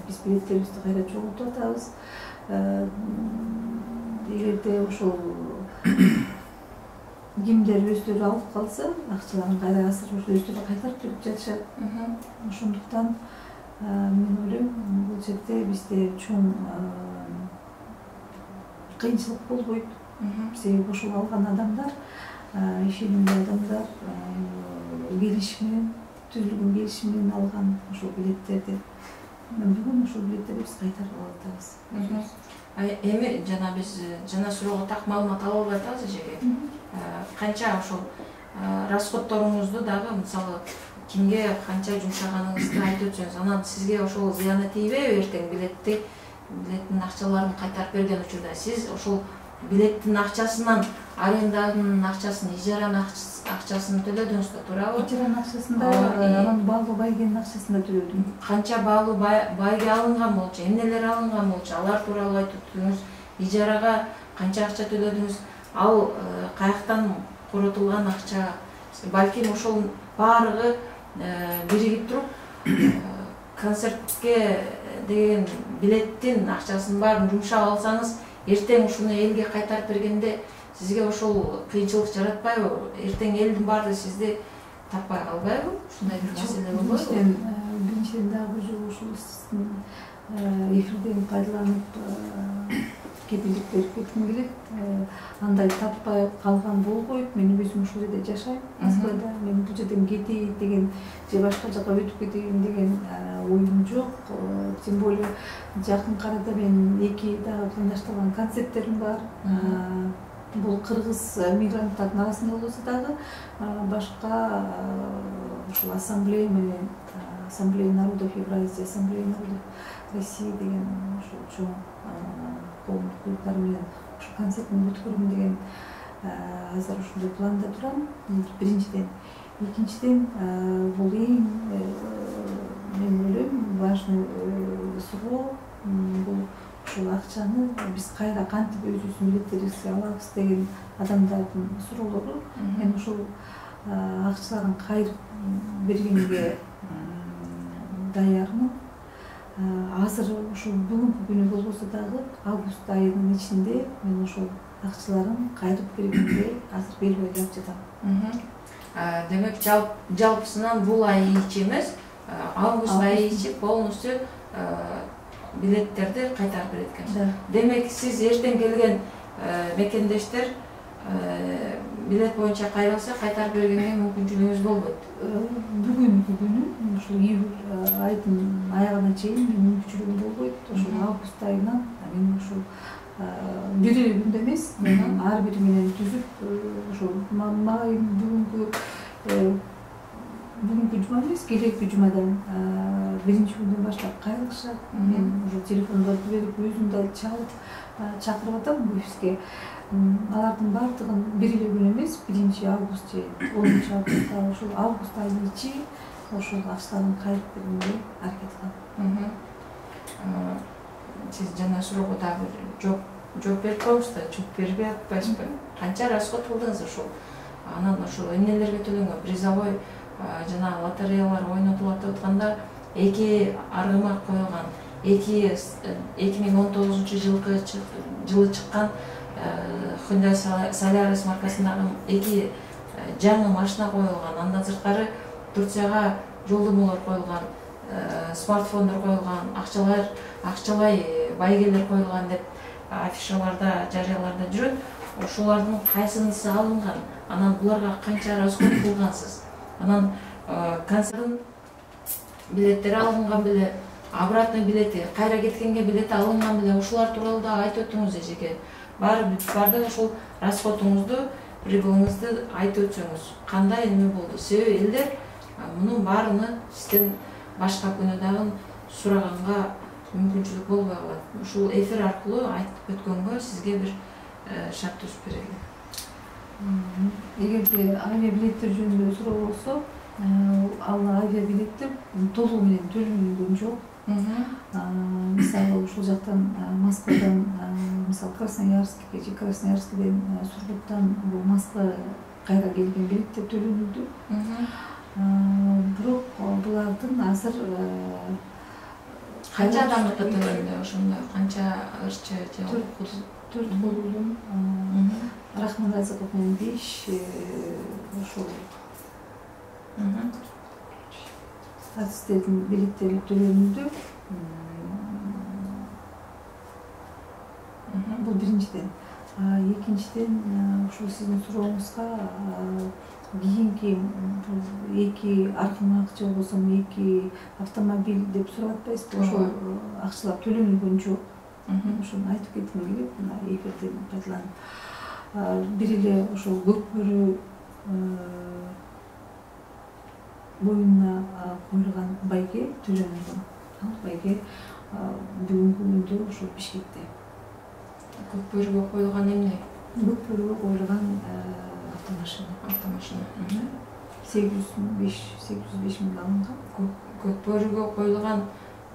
S2: Биз билеттерибизди кайра чогултуп атабыз. Эгерде ошол кимдер өздөрү алып калса, акчаларын кайра асырып өздөрү кайтарып берип жатышат. Ошондуктан мен ойлойм, бул жерде бизде чоң кыйынчылык болбойт. Себеби ошол алган адамдар, ишенимдүү адамдар келишим менен, түзүлгөн келишим менен алган ошол билеттерди. Бүгүн ошол билеттерди биз кайтарып алып атабыз.
S1: Эми жана биз жана суроого так маалымат ала албай атабыз эжеге. Канча ошол расходторуңузду дагы мисалы кимге канча жумшаганыңызды айтып өтсөңүз, анан сизге ошол зыяны тийбейби эртең билеттин акчаларын кайтарып берген учурда сиз ошол билеттин акчасынан аренданын акчасын, ижаранын акчасын төлөдүңүз да, туурабы?
S2: Ижаранын акчасын да, анан баалуу байгенин акчасын да төлөдүм.
S1: Канча баалуу байге алынган болчу, эмнелер алынган болчу, алар тууралуу айтып өтүңүз. Ижарага канча акча төлөдүңүз? Ал каяктан коротулган акча? Балким ошол баардыгы биригип туруп концертке деген билеттин акчасын баарын жумшап алсаңыз, эртең ушуну элге кайтарып бергенде сизге ошол кыйынчылык жаратпайбы? Эртең элдин баары сизди таппай калбайбы? Ушундай бир маселе болбойбу?
S2: Биринчиден дагы ушул сиздин эфирден пайдаланып кепилдик берип кетким келет. Андай таппай калган болбойт. Мен өзүм ушул жерде жашайм. Москвада мен бул жерден кетейин деген же башка жака өтүп кетейин деген оюм жок. Тем более жакын арада мен 2 дагы пландашталган концерттерим бар. Бул кыргыз мигранттардын арасында болсо дагы башка ушул ассамблея менен Ассамблея народов Евразии, Ассамблея народов России деген ушул чоң коомдук клубдар менен ушул концертин өткөрөм деген азыр ушундай планда турам. Биринчиден, экинчиден бул эң мен ойлойм важный суроо. Бул ушул акчаны биз кайра кантип өзүбүздүн билеттерибизге алабыз деген адамдардын суроолору. Мен ушул акчаларын кайрып бергенге даярмын. Азыр ушул бүгүнкү күнү болбосо дагы август айынын ичинде мен ошол акчаларын кайрып бергенге азыр бел байлап жатам.
S1: Демек жалпысынан бул ай ичи эмес, август айы ичи полностью билеттерди кайтарып берет экен. Демек сиз эртең келген мекендештер билет боюнча кайрылса кайтарып бергенге мүмкүнчүлүгүңүз болбойт.
S2: Бүгүнкү күнү ушул июль айдын аягына чейин менин мүмкүнчүлүгүм болбойт. Ошол август айынан мен ушул бир күндө эмес, ар бири менен түзүп ошол бүгүнкү жума эмес, келеки жумадан биринчи күндөн баштап кайрылышат. Мен ошо телефондорду берип өзүм да чалып чакырып атам офиске. Алардын баардыгын бир эле күн эмес, 1 август же 10 августта ошол август айынын ичи ошол акчаларын кайрып бергенге аракет кылам.
S1: Сиз жана суроого дагы жооп берип коюңуз да, жооп бербей атпайсызбы? Канча расход кылдыңыз ошол? Анан ошол эмнелерге төлөнгөн? Призовой жана лотереялар ойнотулат деп атканда 2 аргымак коюлган, 2019 жылы чыккан Hyundai Solaris маркасындагы 2 жаңы машина коюлган. Андан сырткары Турцияга жолдомолор коюлган, смартфондор коюлган, акчалай байгелер коюлган деп афишаларда, жарыяларда жүрөт. Ошолордун кайсынысы алынган? Анан буларга канча расход кылгансыз? Анан концерттин билеттери алынган беле, обратный билети, кайра кеткенге билети алынган беле? Ушулар тууралуу да айтып өтүңүз эжеге. Баардык ошол расходуңузду, прибылыңызды айтып өтсөңүз. Кандай эме болду? Себеби элдер мунун баарыны сизден башка күнү дагы сураганга мүмкүнчүлүк болбой калат. Ушул эфир аркылуу айтып өткөнгө сизге бир шарт түзүп берели.
S2: Эгерде авиабилеттер жөнүндө суроо болсо, ал авиабилеттер толугу менен төлөнгөн жок. Мисалы ушул жактан Москвадан, мисалы Красноярскке же Красноярскден Сургуттан бул Москва кайра келген билеттер төлөнүлдү. Бирок булардын азыр
S1: канча адамдыкы төлөндү ошондо? Канча ырчы же
S2: 4 болдум. Рахман Разыков менен 5 ошол артисттердин билеттери төлөнүндө. Бул биринчиден. Экинчиден ошол сиздин сурооңузга кийинки эки аркылмак же болбосо эки автомобиль деп сурап атпайсызбы? Ошол акчалар төлөнгөн жок. Ошону айтып кетким келет. Мына эфирден пайдаланып. Бир эле ошол Көкбөрү боюна коюлган байге төлөнгөн. Ал байге бүгүнкү күндө ошол Бишкекте.
S1: Көкбөрүгө коюлган эмне?
S2: Көкбөрүгө коюлган автомашина. 805 миң алынган.
S1: Көкбөрүгө коюлган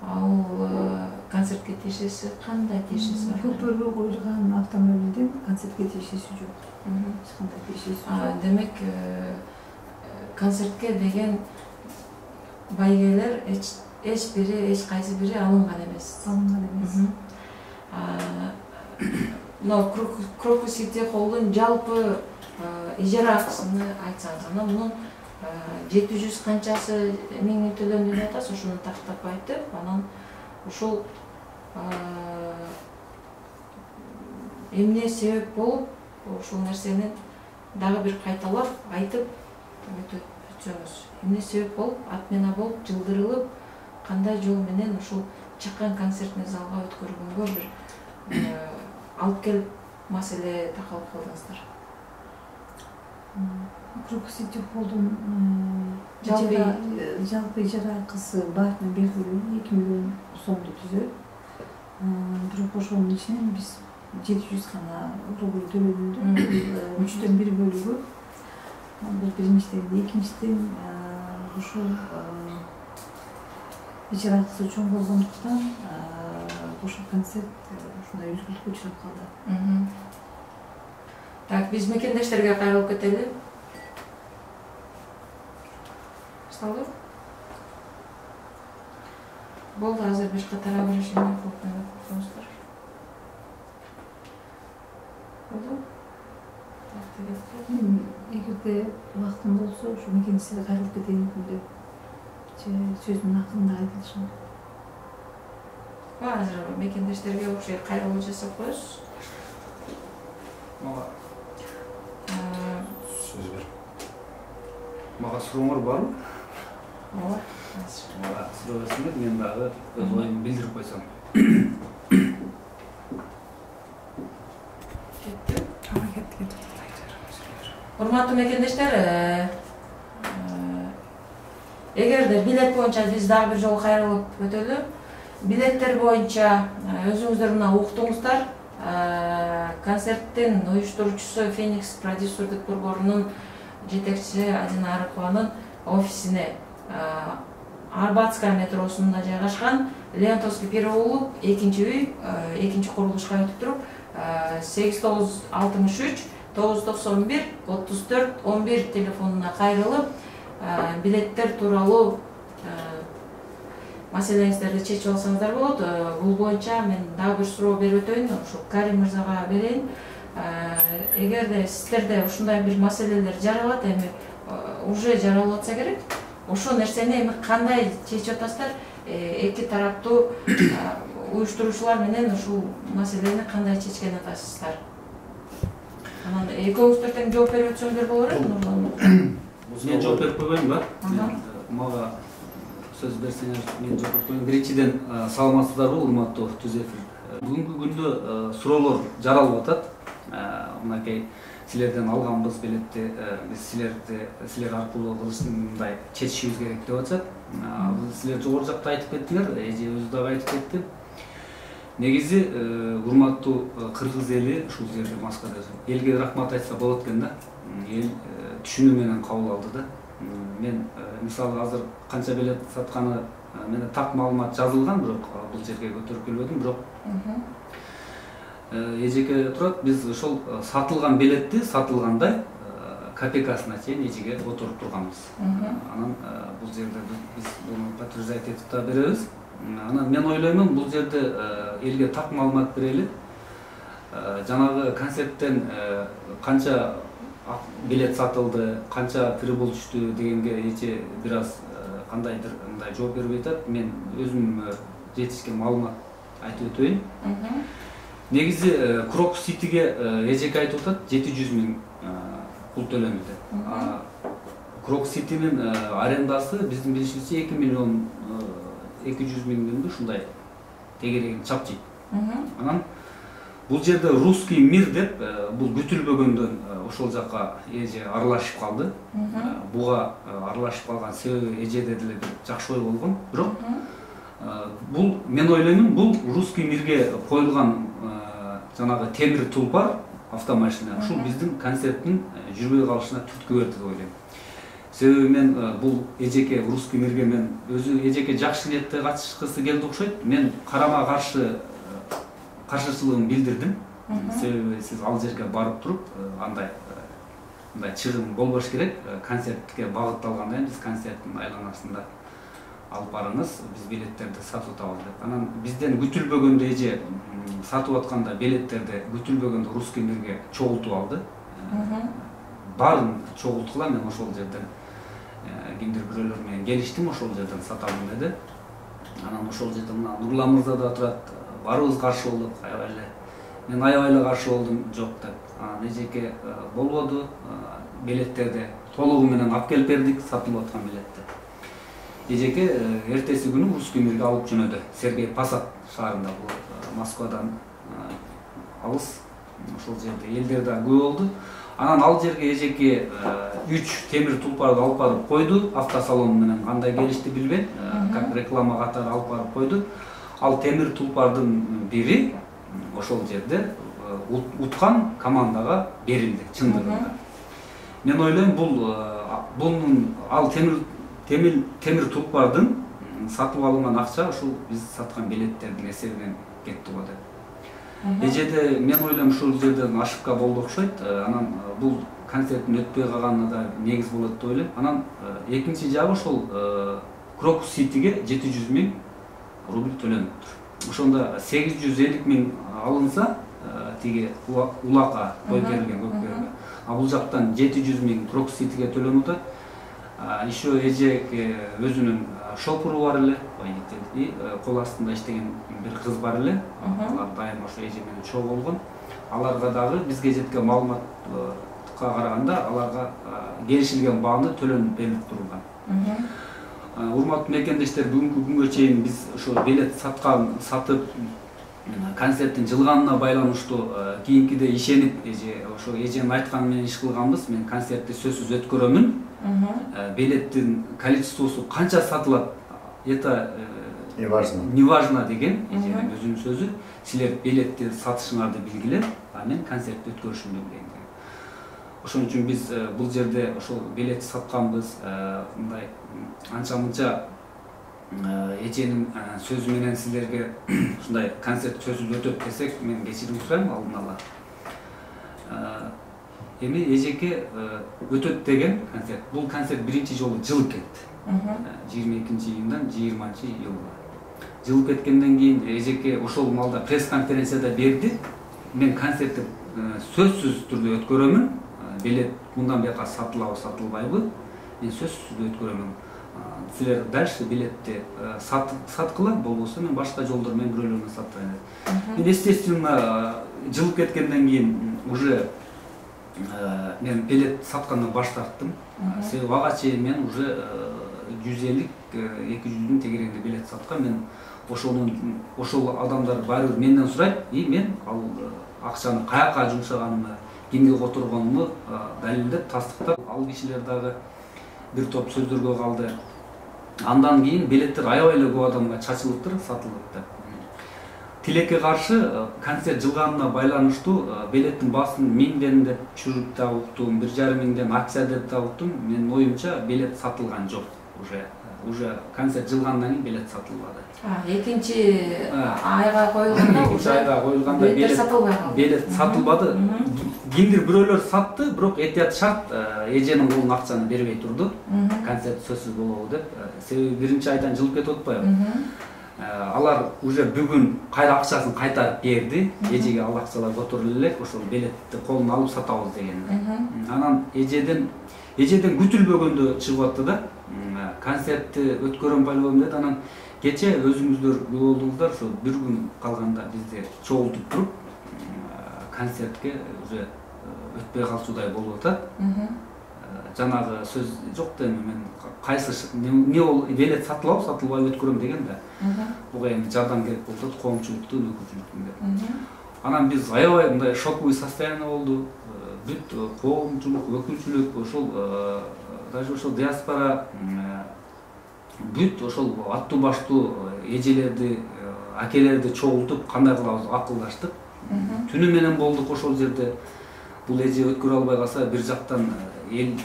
S1: ал концертке тиешеси кандай тиешеси бар?
S2: Көкбөрүгө коюлган автомобилдин концертке тиешеси жок. Эч кандай тиешеси жок.
S1: Демек концертке деген байгелер эч кайсы бири алынган эмес.
S2: Алынган эмес.
S1: Мына Крокус City Hall'дун жалпы ижара акысыны айтсаңыз, анан мунун 700 канчасы миң төлөндү деп атасыз, ошону тактап айтып, анан ошол эмне себеп болуп, ошол нерсени дагы бир кайталап айтып өтсөңүз. Эмне себеп болуп, отмена болуп, жылдырылып, кандай жол менен ушул чакан концертный залга өткөргөнгө бир алып келип маселе такалып калдыңыздар.
S2: Крокус City Hall'дун жалпы ижара акысы баардыгына белгилүү 2 миллион сомду түзөт. Бирок ошонун ичинен биз 700 гана рубль төлөгөндө 3/4 бөлүгү. Бул биринчиден, экинчиден ушул ижара акысы чоң болгондуктан ошол концерт ушундай үзгүлтүккө учурап калды.
S1: Так, биз мекендештерге кайрылып кетели. Башталды? Болду, азыр бир катар обращение кылып коюңуздар. Болду?
S2: Эгерде убактым болсо, ушу мекендештерге кайрылып кетейин деп сөзүмдүн акырында айтылышым.
S1: Азыр мекендештерге окшой кайрылуу жасап коесуз.
S4: Мага сөз бер. Мага сурооңор барбы?
S1: Ооба.
S4: Мага суроо берсеңер, мен дагы өз оюмду билдирип койсом.
S1: Кетти. Урматтуу мекендештер, эгерде билет боюнча биз дагы бир жолу кайрылып өтөлү. Билеттер боюнча өзүңүздөр мына уктуңуздар. Концерттин уюштуруучусу Феникс продюсердик борборунун жетекчиси Адина Арыкованын офисине Арбатская метросунда жайгашкан Леонтовский переулок 2-үй, 2-курулушка өтүп туруп 8963 991 34 11 телефонуна кайрылып билеттер тууралуу маселеңиздерди чечип алсаңыздар болот. Бул боюнча мен дагы бир суроо берип өтөйүн, ошо Карим мырзага берейин. Эгерде сиздерде ушундай бир маселелер жаралат, эми уже жаралып атса керек, ошол нерсени эми кандай чечип атасыздар? Эки тараптуу уюштуруучулар менен ушул маселени кандай чечкен атасыздар? Анан экөөңүздөр тең жооп берип өтсөңүздөр болор эле.
S4: Мен жооп берип койбойм ба? Мага сөз берсеңер, мен жооп берип коеюн. Биринчиден, саламатсыздарбы, урматтуу түз эфир. Бүгүнкү күндө суроолор жаралып атат. Мынакей силерден алганбыз билетти, биз силер аркылуу кылышындай чечишибиз керек деп атышат. Силер жогору жакта айтып кеттиңер, эже өзү дагы айтып кетти. Негизи урматтуу кыргыз эли ушул жерде Москвада элге рахмат айтса болот экен да. Эл түшүнүү менен кабыл алды да. Мен мисалы азыр канча билет сатканы менен так маалымат жазылган, бирок бул жерге көтөрүп келбедим, бирок эжеке турат, биз ошол сатылган билетти сатылгандай копейкасына чейин эжеге отуруп турганбыз. Анан бул жерде биз буну подтверждать этип да беребиз. Анан мен ойлоймун, бул жерде элге так маалымат берели. жанагы концерттен канча билет сатылды, канча кирип болушту дегенге эче бир аз кандайдыр мындай жооп бербей атат. Мен өзүм жетишкен маалымат айтып өтөйүн. Негизи Крокус Ситиге эжеке айтып атат 700 000 пул төлөнүүдө. Крокус Ситинин арендасы биздин билишибизче 2 миллион 200 000 ушундай тегерегин чапчыйт. Анан бул жерде Русский мир деп бул күтүлбөгөндөн ошол жака эже аралашып калды. Буга аралашып калган себеби эжеде деле бир жакшы ой болгон. Бирок бул мен ойлоймун, бул Русский мирге коюлган жанагы темир тулпар автомашина ушул биздин концерттин жүрбөй калышына түрткү берди деп ойлойм. Себеби мен бул эжеке Русский мирге мен өзү эжеке жакшы ниетте катышкысы келди окшойт. Мен карама каршы каршычылыгын билдирдим. Себеби сиз ал жерге барып туруп андай чыгым болбош керек. Концертке багытталгандан кийин биз концерттин айланасында алып барыңыз, биз билеттерди сатып атабыз деп. Анан бизден күтүлбөгөндө эже сатып атканда билеттерди күтүлбөгөндө Русский мирге чогултуп алды. Баарын чогулткула, мен ошол жерден кимдир бирөөлөр менен келиштим, ошол жерден сатамын деди. Анан ошол жерде мына Нурлан мырза да турат, барыбыз каршы болдук, аябай эле. Мен аябай эле каршы болдум, жок деп. Анан эжеке болбоду, билеттерди толугу менен алып келип бердик, сатылып аткан билетти. Эжеке эртеси күнү Русский мирге алып жөнөдү. Сергей Посад шаарында, бул Москвадан алыс. Ошол жерде элдер да көп болду. Анан ал жерге эжеке 3 темир тулпарды алып барып койду, автосалон менен кандай келишти билбейм, как реклама катары алып барып койду. Ал темир тулпардын бири ошол жерде уткан командага берилди чындыгында. Мен ойлойм, бунун ал темир тулпардын сатып алынган акча ушул биз саткан билеттердин эсебинен кетти го деп. Эжеде мен ойлойм ушул жерден ошибка болду окшойт. Анан бул концерттин өтпөй калганына да негиз болот деп ойлойм. Анан экинчи жагы ошол Крокус Ситиге 700 000 рубль төлөнүптүр. Ошондо 850 000 алынса, тиги улакка той берилген көкбөргө. Бул жактан 700 000 Крокус Ситиге төлөнүп атат. Еще эжеке өзүнүн шопуру бар эле, и кол астында иштеген бир кыз бар эле. Алар дайым ошо эже менен чогуу болгон. Аларга дагы бизге жеткен маалыматка караганда аларга келишилген бааны төлөнүп берилип турган. Урматтуу мекендештер, бүгүнкү күнгө чейин биз ошо билет сатып концерттин жылганына байланыштуу кийинкиде ишенип ошо эженин айтканы менен иш кылганбыз. Мен концертти сөзсүз өткөрөмүн. Билеттин количествосу канча сатылат, это неважно деген эженин өзүнүн сөзү. Силер билетти сатышыңарды билгиле, мен концертти өткөрүшүмдү билейин деген. Ошон үчүн биз бул жерде ошол билетти сатканбыз. Мындай анча-мынча эженин сөзү менен силерге ушундай концерт сөзсүз өтөт десек, мен кечирим сурайм алдын ала. Эми эжеке өтөт деген концерт. Бул концерт биринчи жолу жылып кетти. 22-июндан 20-июлга. Жылып кеткенден кийин эжеке ошол маалда пресс-конференцияда берди. Мен концертти сөзсүз түрдө өткөрөмүн. Билет мындан бияка сатылабы, сатылбайбы? Мен сөзсүз өткөрөмүн. Силер дальше билетти саткыла, болбосо мен башка жолдор менен бирөөлөрүнө сатайын. Мен естественно жылып кеткенден кийин уже мен билет саткандан баш тарттым. Себеби ага чейин мен уже 150-200 тегерегинде билет саткан. Мен ошол адамдар баары менден сурайт, и мен ал акчаны каяка жумшаганымды, кимге которгонумду далилдеп, тастыктап, ал кишилер дагы бир топ сөздөргө калды. Андан кийин билеттер аябай эле көп адамга чачылыптыр, сатылып деп. Тилекке каршы концерт жылганына байланыштуу билеттин баасын 1000 деп чүрүп да уктум, 1500 акция деп да уктум. Менин оюмча билет сатылган жок уже концерт жылгандан кийин билет сатылбады.
S1: Экинчи айга коюлганда
S4: билет сатылбады. Кимдир бирөөлөр сатты, бирок этият шарт эженин колуна акчаны бербей турду. Концерт сөзсүз болобу деп. Себеби биринчи айдан жылып кетип атпайбы. алар уже бүгүн кайра акчасын кайтарып берди. Эжеге ал акчалар көтөрүлө элек, ошол билетти колуна алып сатабыз деген. Анан эжеден күтүлбөгөндө чыгып атты да. Концертти өткөрөм байлабам деди. Анан кече өзүңүздөр күбө болдуңуздар, ошо бир күн калганда бизди чогултуп туруп концертке уже өтпөй калчудай болуп атат. Жанагы сөз жок да, мен кайсы эмне бол билет сатылып сатылбай өткөрөм деген да. Буга эми жардам керек болуп атат, коомчулуктун, өкүлчүлүктүн деп. Анан биз аябай мындай шоковый состояние болду. Бүт коомчулук, өкүлчүлүк, ошол даже ошол диаспора бүт ошол аттуу баштуу эжелерди, акелерди чогултуп кандай кылабыз акылдаштык. Түнү менен болдук ошол жерде. Бул эже өткөрө албай калса бир жактан эл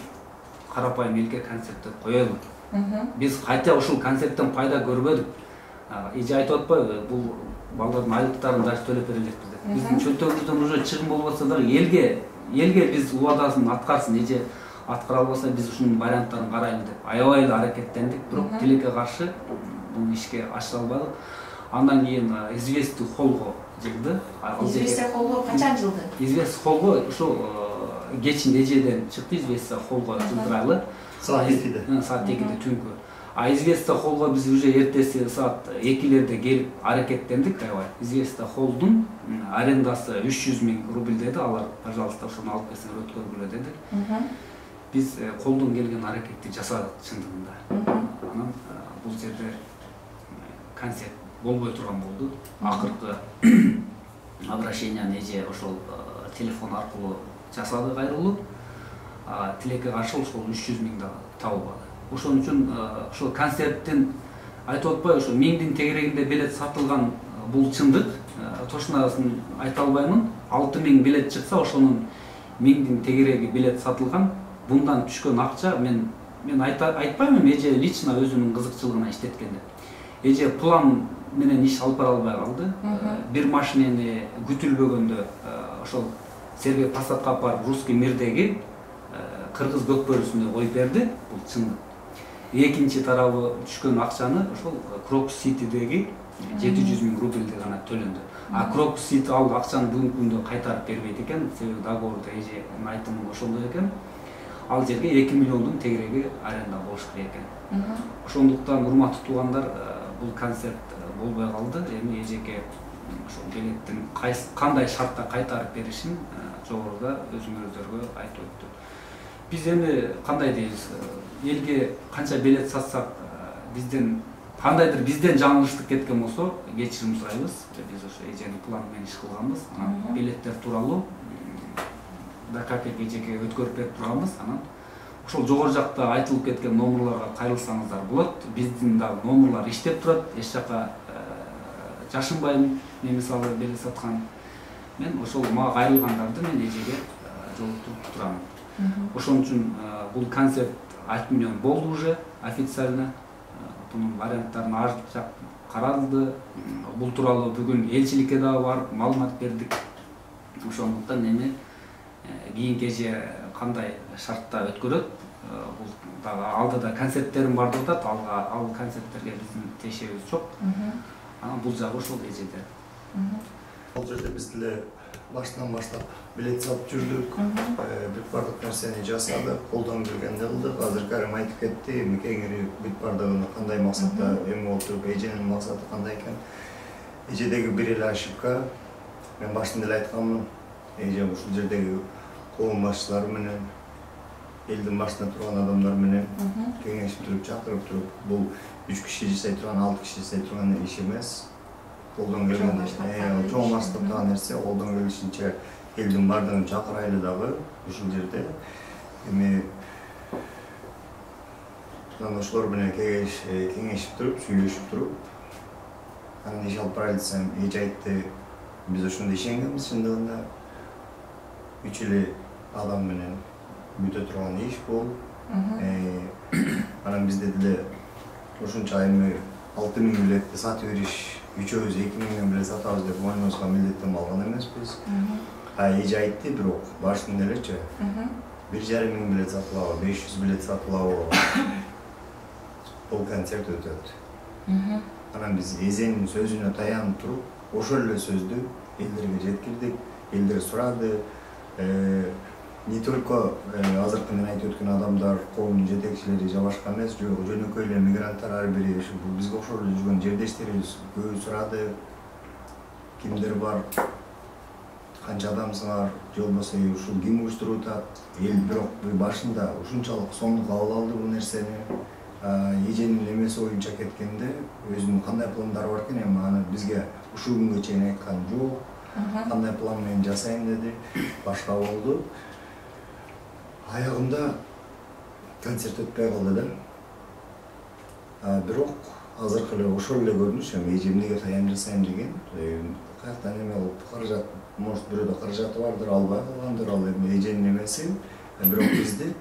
S4: карапайым элге концерт коелу. Биз кайта ошол концерттен пайда көрбөдүк. Эже айтып атпайбы, бул балдардын айлыктарын даже төлөп бере элекпиз деп. Биздин чөнтөгүбүздөн уже чыгым болуп атса дагы элге биз убадасын аткарсын, эже аткара албаса биз ушунун варианттарын карайлы деп аябай эле аракеттендик, бирок тилекке каршы бул ишке ашыра албадык. Андан кийин известий холго жылды.
S1: Известий холго качан жылды?
S4: Известий холго ошо кечин эжеден чыкты, известий холго жылдырайлы.
S3: Саат 2-де.
S4: Саат 2-де түнкү. Известий холго биз уже эртеси саат 2-лерде келип аракеттендик аябай. Известий холдун арендасы 300 000 рубль деди. Алар, пожалуйста, ошону алып келсеңер өткөргүлө деди. Биз колдон келген аракетти жасадык чындыгында. Анан бул жерде концерт болбой турган болду. Акыркы обращенияны эже ошол телефон аркылуу жасады кайрылуу. Тилекке каршы ошол 300 000 да табылбады. Ошон үчүн ошол концерттин айтып атпайбы, ошо 1000 тегерегинде билет сатылган бул чындык. Тошунасын айта албаймын. 6000 билет чыкса, ошонун 1000 тегереги билет сатылган. Bundan түшкөн акча мен айтпайм, эже лично өзүнүн кызыкчылыгына иштеткен деп. Эже план менен иш алып бара албай калды. Бир машинени күтүлбөгөндө ошол Сергей Посадка апарып Русский мирдеги кыргыз көкбөрүсүнө коюп берди. Бул чын. Экинчи тарабы түшкөн акчаны ошол Крокус Ситидеги 700 000 рубльди гана төлөндү. Крокус Сити ал акчаны бүгүнкү күндө кайтарып бербейт экен. Себеби договордо эженин айтымы ошондой экен. Ал жерге 2 миллиондун тегереги аренда болуш керек экен. Ошондуктан урматтуу туугандар, бул концерт болбой калды. Эми эжеге ошол билеттин кандай шартта кайтарып беришин жогоруда өзүңөрдөргө айтып өттү. Биз эми кандай дейбиз, элге канча билет сатсак, кандайдыр бизден жаңылыштык кеткен болсо кечирим сурайбыз. Биз ошо эженин планы менен иш кылганбыз. Билеттер тууралуу да капек эжеге өткөрүп берип турганбыз. Анан ошол жогору жакта айтылып кеткен номерларга кайрылсаңыздар болот. Биздин дагы номерлар иштеп турат. Эч жака жашынбайм. Мен мисалы билет саткан. Мен ошол мага кайрылгандарды мен эжеге жолуктуруп турам. Ошон үчүн бул концерт 6 миллион болду уже официально. Бунун варианттарын ар жак каралды. Бул тууралуу бүгүн элчиликке дагы барып маалымат бердик. Ошондуктан эми кийинки эже кандай шартта өткөрөт, бул дагы алдыда концерттерим бар деп атат. Ал концерттерге биздин тиешебиз жок. Анан бул жагы ошол эжеде.
S3: Бул жерде биз деле баштан баштап билет сатып жүрдүк. Бүт бардык нерсени жасадык, колдон келгенди кылдык. Азыр Карим айтып кетти, кеңири бүт бардыгын кандай максатта эми отуруп, эженин максаты кандай экен. Эжедеги бир эле ошибка, мен башында эле айтканмын, эже ушул жердеги коом башчылары менен, элдин башында турган адамдар менен кеңешип туруп, чакырып туруп, бул 3 киши жасай турган, 6 киши жасай турган иш эмес. Колдон келген чоң баштап турган нерсе, колдон келишинче элдин бардыгын чакырайлы дагы ушул жерде. Эми ошолор менен кеңешип туруп, сүйлөшүп туруп, анан иш алып барайлы десем, эже айтты, биз ошондо ишенгенбиз чындыгында. 3 эле адам менен бүтө турган иш бул. Анан бизде деле ошонча эми 6000 билетти сатып бериш, үчөөбүз 2000 билет сатабыз деп мойнубузга милдеттенип алган эмеспиз. Эже айтты, бирок башында элечи 1500 билет сатылабы, 500 билет сатылабы бул концерт өтөт. Анан биз эзенин сөзүнө таянып туруп, ошол эле сөздү элдерге жеткирдик. Элдер сурады. Не только азыркы мен айтып өткөн адамдар, коомдун жетекчилери же башка эмес, жөнөкөй эле мигранттар ар бири бизге ошол эле жүргөн жердештерибиз көбү сурады. Кимдер бар? Канча адамсыңар? Же болбосо ушул ким уюштуруп атат? Эл бирок башында ушунчалык сомду кабыл алды бул нерсени. Эженин эмеси боюнча кеткенде өзүнүн кандай пландары бар экен, эми аны бизге ушул күнгө чейин айткан жок. Кандай план менен жасайм деди, башка болду. Аягында концерт өтпөй калды да. Бирок азыркы эле ошол эле көрүнүш, эми эже эмнеге таян жасайм деген, каяктан эме болуп каражат, может бирөөдө каражаты бардыр, албай калгандыр, ал эми эженин эмеси. Бирок бизди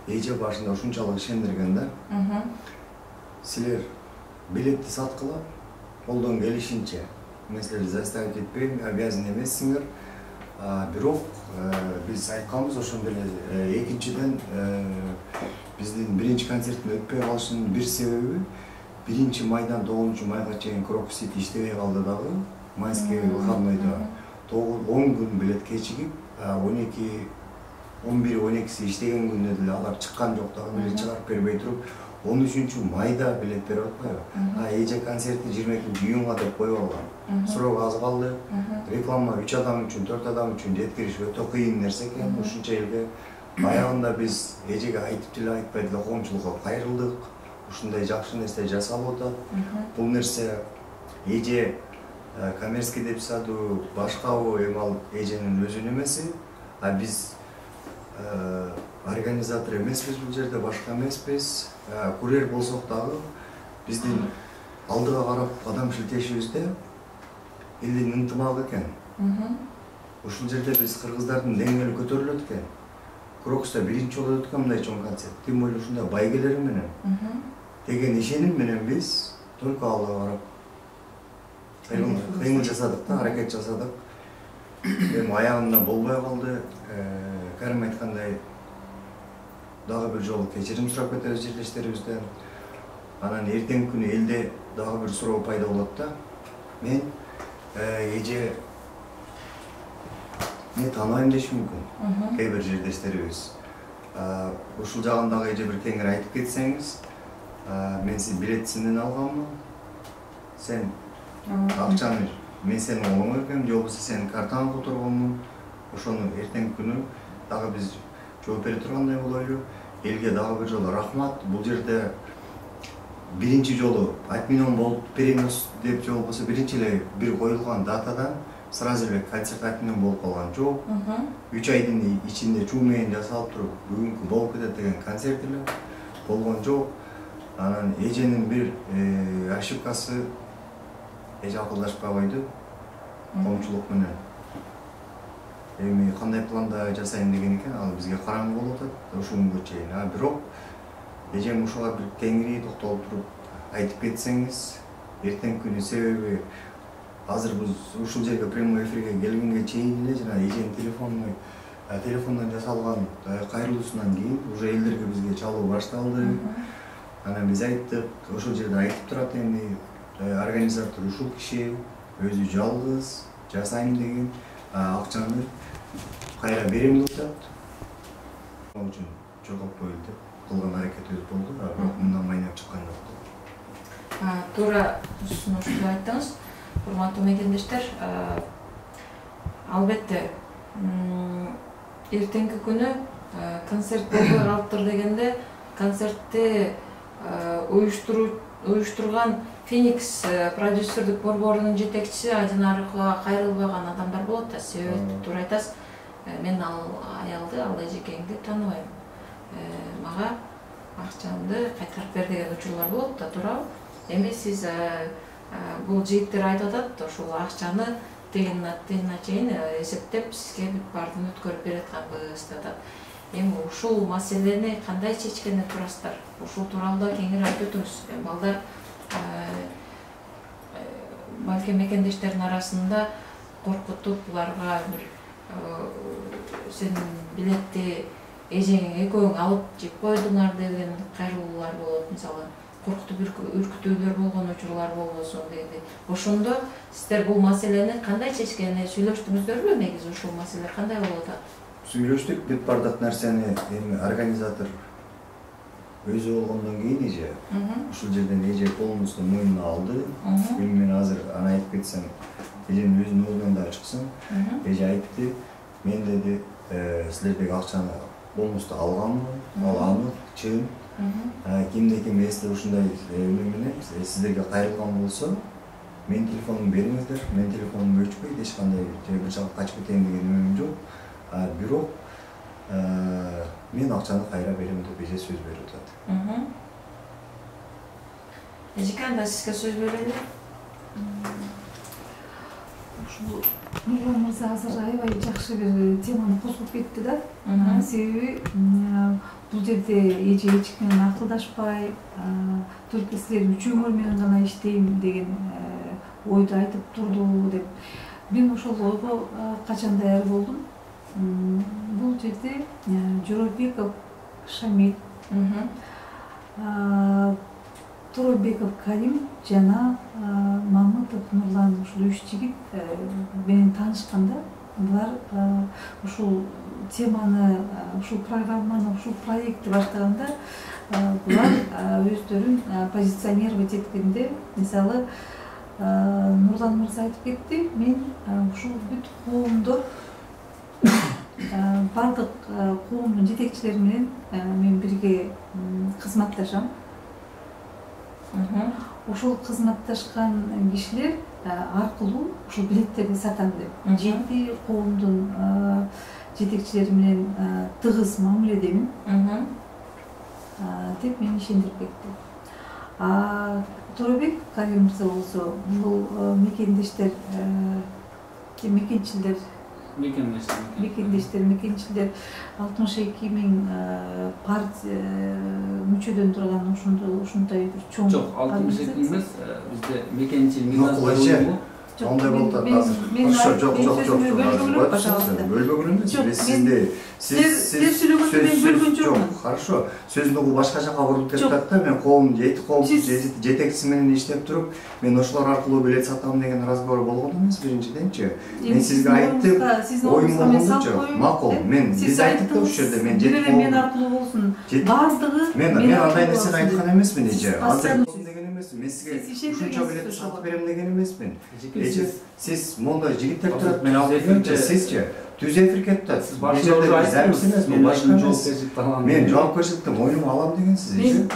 S3: эже башында ушунчалык ишендирген да. Силер билетти саткыла, колдон келишинче. Мен силерди заставить этпейм, обязан эмессиңер. Бирок биз айтканбыз ошондо эле экинчиден биздин биринчи концерттин өтпөй калышынын бир себеби 1 майдан 9 майга чейин Крокус Сити иштебей калды дагы. Майский выходнойдо 10 күн билет кечигип, 11-12 иштеген күндө деле алар чыккан жок дагы, билет чыгарып бербей туруп 13-майда билет берип атпайбы. Эже концерти 22-июнга деп коюп алган. Срок аз калды. Реклама 3 адам үчүн, 4 адам үчүн жеткириш өтө кыйын нерсе экен. Ушунча элге аягында биз эжеге айтып деле айтпай деле коомчулукка кайрылдык. Ушундай жакшы нерсе жасалып атат. Бул нерсе эже коммерческий деп саду башкабы, эми ал эженин өзүнүн эмеси. Биз организатор эмеспиз бул жерде, башка эмеспиз. Курьер болсок дагы биздин алдыга карап адам шилтешибизде элдин ынтымагы экен. Ушул жерде биз кыргыздардын деңгээли көтөрүлөт экен. Крокуста биринчи жолу өткөн мындай чоң концерт. Тем более ушундай байгелери менен деген ишеним менен биз только алдыга карап кыймыл жасадык да, аракет жасадык. Эми аягында болбой калды. Карим айткандай дагы бир жолу кечирим сурап кетебиз жерлештерибизден. Анан эртеңки күнү элде дагы бир суроо пайда болот да. Мен эже не тааныбайм деши мүмкүн. Кээ бир жерлештерибиз. Ушул жагындагы эже бир кеңири айтып кетсеңиз, мен сени билетсинден алганмын. Сен акчаны мен сенин колуңа берген, же болбосо сенин картаңа которгонмун. Ошону эртеңки күнү дагы биз жооп бере тургандай болойлу. Элге дагы бир жолу рахмат. Бул жерде биринчи жолу отменен болуп перенос деп же болбосо биринчи эле бир коюлган датадан сразу эле концерт отменен болуп калган жок. 3 айдын ичинде чуу менен жасалып туруп бүгүнкү болуп кетет деген концерт эле болгон жок. Анан эженин бир ошибкасы, эже акылдашпай койду коомчулук менен. Эми кандай планда жасайм деген экен, ал бизге караңгы болуп атат ошол күнгө чейин. Бирок эжем ушуга бир кеңири токтолуп туруп айтып кетсеңиз, эртеңки күнү себеби азыр биз ушул жерге прямой эфирге келгенге чейин эле жана эженин телефондон жасалган кайрылуусунан кийин уже элдерге бизге чалуу башталды. Анан биз айттык, ошол жерде айтып турат эми организатор ушул киши өзү жалгыз жасайм деген, акчаны кайра берем деп атат. Ошон үчүн жоготпойлу деп кылган аракетибиз болду, бирок мындан майнап чыккан жок.
S1: Туура ушундай айттыңыз, урматтуу мекендештер. Албетте эртеңки күнү концерт болбой калыптыр дегенде концертти уюштурган Феникс продюсердик борборунун жетекчиси Айдын Арыкова кайрылбаган адамдар болот да. Себеби туура айтасыз, мен ал аялды, ал эжекеңди тааныбайм. Мага акчамды кайтарып бер деген учурлар болот да, туурабы? Эми сиз бул жигиттер айтып атат, ошол акчаны тигинине чейин эсептеп сизге бүт баардыгын өткөрүп берип атканбыз деп атат. Эми ушул маселени кандай чечкенин турасыздар? Ушул тууралуу да кеңири айтып өтүңүз. Балдар балким мекендештердин арасында коркутуп буларга бир сен билетти эжең экөөң алып жеп койдуңар деген кайрылуулар болот. Мисалы, коркутуп үркүтүүлөр болгон учурлар болбосун дегенде. Ошондо сиздер бул маселени кандай чечкени сүйлөштүңүздөрбү? Негизи ушул маселе кандай болуп атат?
S3: Сүйлөштүк, бүт бардык нерсени эми организатор өзү болгондон кийин эже ушул жерден эже полностью мойнуна алды. Мен азыр аны айтып кетсем, эженин өзүнүн оозунан да чыксын. Эже айтты, мен деди, силердеги акчаны полностью алганмын, аламын, чын. Кимде-ким эсте ушундай менен сиздерге кайрылган болсо, мен телефонумду бериңиздер, мен телефонум өчпөйт, эч кандай бир жака качып кетейин деген өмүм жок. Бирок мен акчаны кайра берем деп эже сөз берип атат.
S1: Эжеке анда сизге сөз берели.
S2: Ушул Нурлан мырза азыр аябай жакшы бир теманы козгоп кетти да. Себеби бул жерде эже эч ким менен акылдашпай, только силер үчөөңөр менен гана иштейм деген ойду айтып турду деп. Мен ошол ойго качан даяр болдум. Бул жерде Жоробеков Шамиль, Торобеков Карим жана Мамытов Нурлан ушул 3 жигит менен таанышканда булар ушул теманы, ушул программаны, ушул проектти баштаганда булар өздөрүн позиционировать эткенде, мисалы Нурлан мырза айтып кетти, мен ушул бүт коомдор бардык коомдун жетекчилери менен мен бирге кызматташам. Ошол кызматташкан кишилер аркылуу ушул билеттерди сатам деп. 7 коомдун жетекчилери менен тыгыз мамиледемин деп мени ишендирип кетти. Торобек Карим мырза болсо бул мекендештер, мекендештер 62.000 партия мүчөдөн турган ушундай бир чоң.
S4: Жок, 62 эмес, бизде мекенчил мигранттар
S3: Ондай болуп атат азыр. Жок. Бөлбөгөн эмес. Сиз
S2: сүйлөгөндө мен бөлгөн жокмун.
S3: Хорошо. Сөзүн угуп башка жака бурулуп кетип атат да. Мен коом жетекчиси менен иштеп туруп, мен ошолор аркылуу билет сатам деген разговор болгон эмес биринчиденчи. Мен сизге айттым, оюм болгондучу. Макул. Биз айттык да ушул жерде мен жетип калдым.
S2: Мен аркылуу болсун. Бардыгы
S3: мен андай нерсени айткан эмесмин эже. Азыр деген эмесмин. Мен сизге ушунча билет сатып берем деген эмесмин. Siz монда жигиттер турат, мен алып келгенче, сизчи түз эфир кетти. Сиз
S4: башка эмес, мен башка жоопкерчиликти алам.
S3: Мен жоопкерчиликти мойнума алам дегенсиз. Эми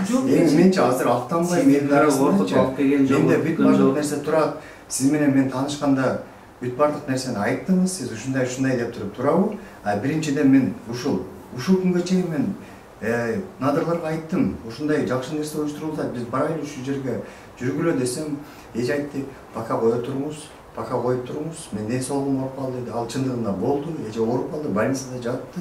S3: менчи азыр актанбай менин арасында
S4: алып келген жок.
S3: Менде бүт бардык нерсе турат. Сиз менен мен таанышканда бүт бардык нерсени айттыңыз, сиз ушундай деп туруп турабы? Биринчиден мен ушул күнгө чейин мен надырларга айттым. Ушундай жакшы нерсе уюштурулат, биз барайлы ушул жерге жүргүлө десем, эже айтты, пока коюп туруңуз, мен ден соолугум ооруп калды деди. Ал чындыгында болду, эже ооруп калды, больницада жатты.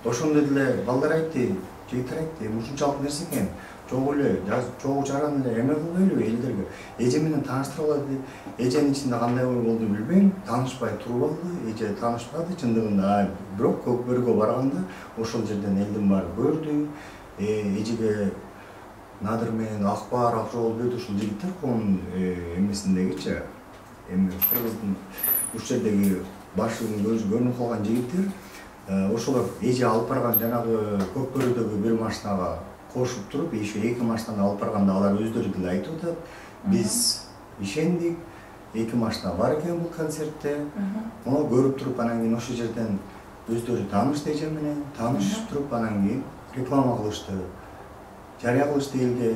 S3: Ошондо деле балдар айтты, жигиттер айтты, ушунчалык нерсе экен. Чогуу эле, чогуу чараны эле эме кылбайлыбы элдерге. Эже менен тааныштыралы деди. Эженин ичинде кандай ой болду билбейм, таанышпай туруп алды, эже таанышпады чындыгында. Бирок көкбөргө барганда ошол жерден элдин баары көрдү. Эжеге Надыр менен Акбар, Акжол бүт ушул жигиттер коомдун эмесиндегичи, эми кыргыздын ушул жердеги башчылыгын көрүнүп калган жигиттер, ошолор эже алып барган жанагы Көкбөрүдөгү бир машинага кошуп туруп, еще 2 машинаны алып барганда алар өздөрү деле айтып атат. Биз ишендик, 2 машина бар экен бул концертте. Муну көрүп туруп, анан кийин ошол жерден өздөрү таанышты эже менен, таанышып туруп, анан кийин реклама кылышты. Жарыя кылышты элге,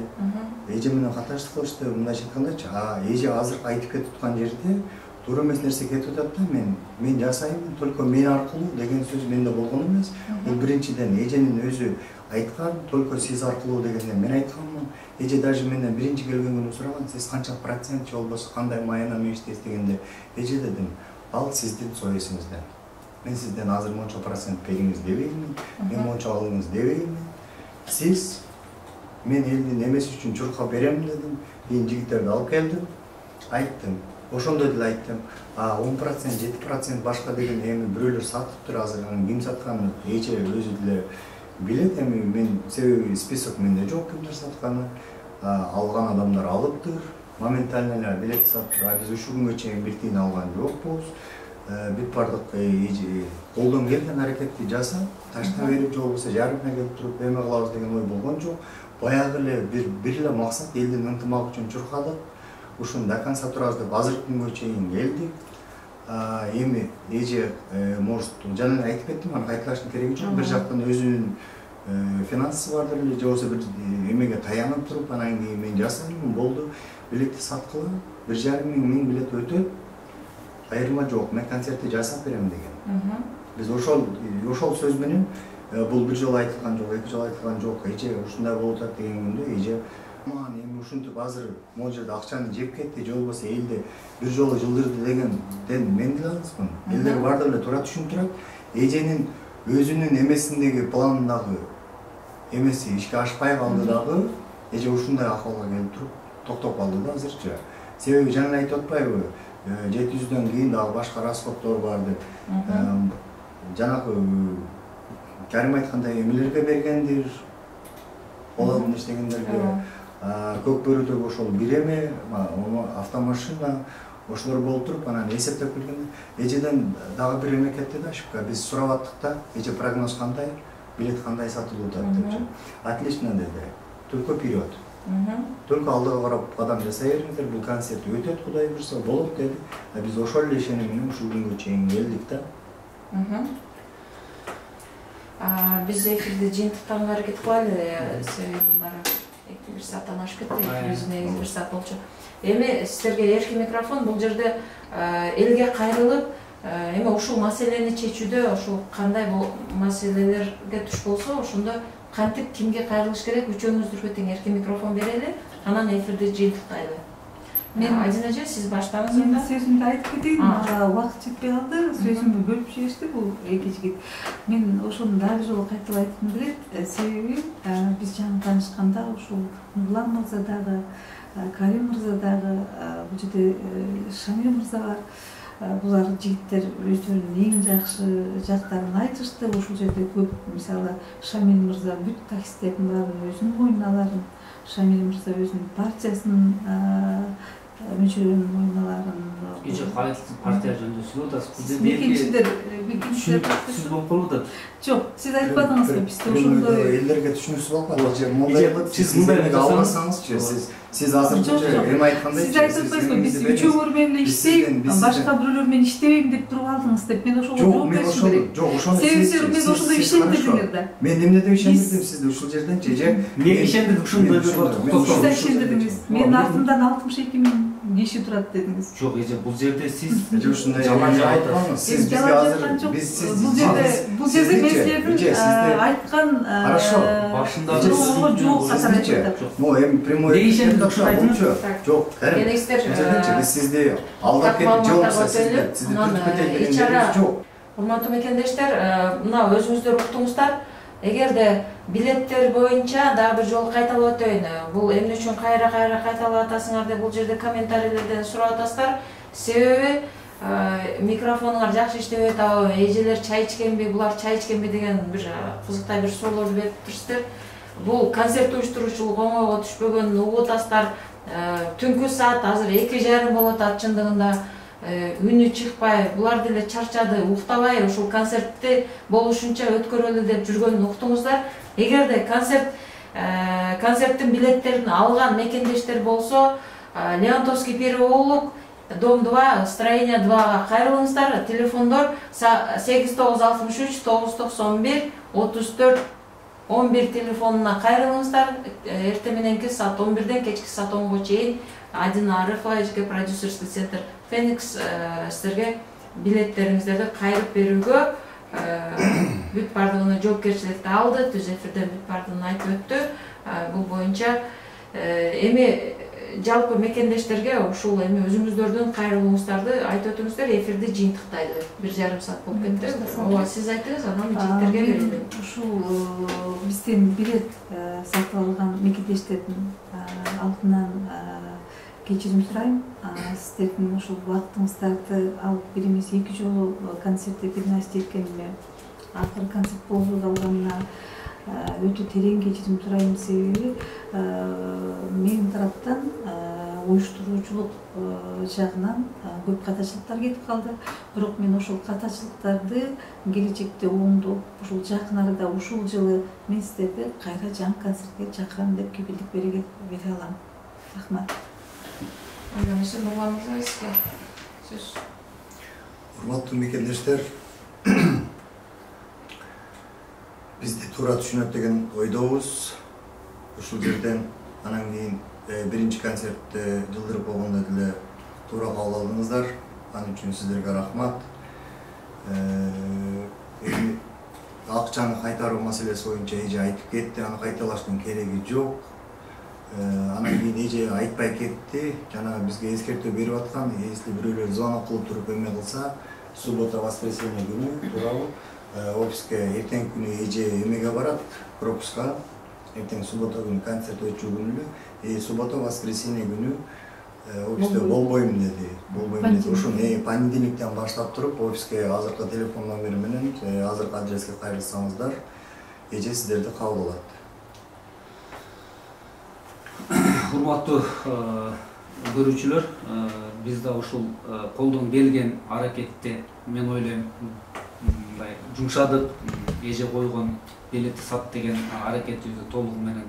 S3: эже менен каташтык кылышты. Мындайча айткандачы, эже азыр айтып кетип аткан жерде туура эмес нерсе кетип атат да, мен жасайм, только мен аркылуу деген сөз менде болгон эмес. Бул биринчиден эженин өзү айткан, только сиз аркылуу дегенде мен айтканмын. Эже даже менден биринчи келген күнү сураган, сиз канча процентчи болбосо кандай майына менен иштейсиз дегенде, эже дедим, ал сиздин союзуңуздан. Мен сизден азыр монча процент бериңиз дебеймин, мен монча алыңыз дебеймин. Сиз мен элдин эмеси үчүн чурка берем дедим. Кийин жигиттерди алып келдим, айттым. Ошондо деле айттым, 10%, 7% башка деген эми бирөөлөр сатыптыр азыр. Ким сатканын эже өзү деле билет. Эми мен себеби список менде жок кимдер сатканы. алган адамдар алыптыр. Моментально эле билет сатып, биз ушул күнгө чейин бир тиын алган жокпуз. Бүт бардык колдон келген аракетти жасап, ташта берип же болбосо жарымына келип туруп эме кылабыз деген ой болгон жок. Баягы эле бир эле максат элдин ынтымагы үчүн чуркадык. Ушуну до конца турабыз деп азыркы күнгө чейин келдик. Эми эже может жана айтып кеттим, аны кайталаштын кереги жок. Бир жактан өзүнүн финансы бардыр эле, же болбосо бир эмеге таянып туруп, анан кийин мен жасайм, болду. Билетти саткыла, 1,5 миң билет өтөт. Айырма жок, мен концертти жасап берем деген. Биз ошол сөз менен бул бир жолу айтылган жок, эки жолу айтылган жок. Эже ушундай болуп атат деген күндө эже эми ушинтип азыр могу жерде акчаны жеп кетти, же болбосо элди бир жолу жылдырды дегенден мен деле алыспын. Элдер бардыр эле туура түшүнүп турат. Эженин өзүнүн эмесиндеги планындагы эмеси ишке ашпай калды дагы, эже ушундай акыбалга келип туруп токтоп калды да азырчы. Себеби жана айтып атпайбы? 700дөн кийин дагы башка расходдор бар деп. Жанагы Карим айткандай эмелерге бергендир, олардын иштегендерге, көк бөрүдөгү ошол бир эме, автомашина, ошолор болуп туруп, анан эсептеп келгенде, эжеден дагы бир эме кетти да, ошко биз сурап аттык да, эже прогноз кандай, билет кандай сатылып атат депчи. Отлично деди. Только вперед. Только алдыга карап кадам жасай бериңиздер, бул концерт өтөт, Кудай буйрса болот деди. Биз ошол эле ишеним менен ушул күнгө чейин келдик да.
S1: Биз эфирди жыйынтыктаганга аракет кылайлы, себеби бара 2-1 сааттан ашып кетти, негизи 1 саат болчу. Эми сиздерге эркин микрофон, бул жерде элге кайрылып, эми ушул маселени чечүүдө ошол кандай маселелерге туш болсо, ошондо кантип кимге кайрылыш керек, үчөөңүздөргө тең эркин микрофон берели, анан эфирди жыйынтыктайлы. Мен Адина эже, сиз баштаңыз
S2: анда. Мен сөзүмдү айтып кетейин, убакыт жетпей калды, сөзүмдү бөлүп жиберишти бул эки жигит. Мен ошону дагы бир жолу кайталап айткым келет, себеби биз жаңы таанышканда ушул Нурлан мырза дагы, Карим мырза дагы, бул жерде Шамил мырза бар. Булар жигиттер өздөрүнүн эң жакшы жактарын айтышты. Ушул жерде көп, мисалы, Шамил мырза бүт таксисттердин баарын өзүнүн мойнуна аларын, Шамил мырза өзүнүн партиясынын мүчөлөрүнүн мойнуна аларын.
S4: Эже кайсы партия жөнүндө сүйлөп атасыз? Сиз болуп калып атат.
S2: Жок, сиз айтпадыңызбы, бизде ошондой
S3: элдерге түшүнүшүз болуп калат. Сиз мындай албасаңызчы, сиз азырчы эме айткандай,
S2: сиз айтып атпайсызбы, биз үчөөңөр менен эле иштейм, башка бирөөлөр менен иштебейм деп туруп алдыңыз деп. Мен ошого жооп беришим керек.
S3: Жок, ошону
S2: себеби мен ошондой ишендирдиңер да.
S3: Мен эмне деп ишендирдим сизди ушул жерден же?
S4: Мен ишендирдим ушундай бир
S2: Сиз ишендирдиңиз. Менин артымдан 62 миң киши турат дедиңиз.
S4: Жок, эже бул жерде сиз
S3: ушундай жаман айтпаңыз. Сиз бизге азыр
S2: бул жерде мен силердин айткан
S4: башында
S2: жок катары айтып.
S3: Ну, эми прямой жок, Карим. Биз сизди алдап кетип жооп сизди түртүп кетели дегенибиз жок.
S1: Урматтуу мекендештер, мына өзүңүздөр уктуңуздар. Эгерде билеттер боюнча дагы бир жолу кайталап өтөйүн. Бул эмне үчүн кайра кайталап атасыңар деп бул жерде комментарийлерден сурап атасыздар. Себеби микрофонуңар жакшы иштебей атабы, эжелер чай ичкенби, булар чай ичкенби деген бир кызыктай бир суроолорду берип турсуздар. Бул концерт уюштуруучулук оңойго түшпөгөнүн угуп атасыздар. Түнкү саат азыр 2:30 болуп атат чындыгында. Үнү чыкпай, булар деле чарчады, уктабай ушул концертти болушунча өткөрөлү деп жүргөнүн уктуңуздар. Эгерде концерттин билеттерин алган мекендештер болсо, Леонтовский переулок, дом 2, строение 2-га кайрылыңыздар. Телефондор 8963 991 34 11 телефонуна кайрылыңыздар. Эртең мененки саат 11ден кечки саат 10го чейин Адина Арыфова эжеке продюсерский центр Феникс силерге билеттериңиздерди кайрып берүүгө бүт бардыгына жоопкерчиликти алды. Түз эфирден бүт бардыгын айтып өттү. Бул боюнча эми жалпы мекендештерге ушул эми өзүңүздөрдүн кайрылууңуздарды айтып өтүңүздөр. Эфирди жыйынтыктайлы. 1,5 саат болуп кетти. Ооба, сиз айтыңыз, анан жигиттерге берели.
S2: Ушул бизден билет сатып алган мекендештердин алдынан кечирим сурайм. Сиздердин ушул убактыңыздарды алып бир эмес 2 жолу концертте бир нерсе эткениме, акыркы концерт болуп калганына өтө терең кечирим сурайм, себеби менин тараптан уюштуруучулук жагынан көп катачылыктар кетип калды. Бирок мен ошол катачылыктарды келечекте оңдоп, ушул жакын арада ушул жылы мен сиздерди кайра жаңы концертке чакырам деп кепилдик бере алам. Рахмат.
S1: Нурлан мырза, сизге сөз.
S3: Урматтуу мекендештер, бизди туура түшүнөт деген ойдобуз. Ушул жерден анан кийин биринчи концертти жылдырып болгондо деле туура кабыл алдыңыздар. Анын үчүн сиздерге рахмат. Эми акчаны кайтаруу маселеси боюнча эже айтып кетти, аны кайталаштын кереги жок. Анан кийин эже айтпай кетти. Жанагы бизге эскертүү берип аткан, если бирөөлөр звонок кылып туруп эме кылса, суббота, воскресенье күнү туурабы офиске эртеңки күнү эже эмеге барат, пропуска. Эртең суббота күнү концерт өтчү күнү эле, суббота, воскресенье күнү офисте болбойм деди. Ошону понедельниктен баштап туруп офиске азыркы телефон номери менен, азыркы адреске кайрылсаңыздар, эже сиздерди кабыл алат.
S4: Урматтуу көрүүчүлөр, биз да ушул колдон келген аракетти мен ойлойм мындай жумшадык. Эже койгон билетти сат деген аракетибизди толугу менен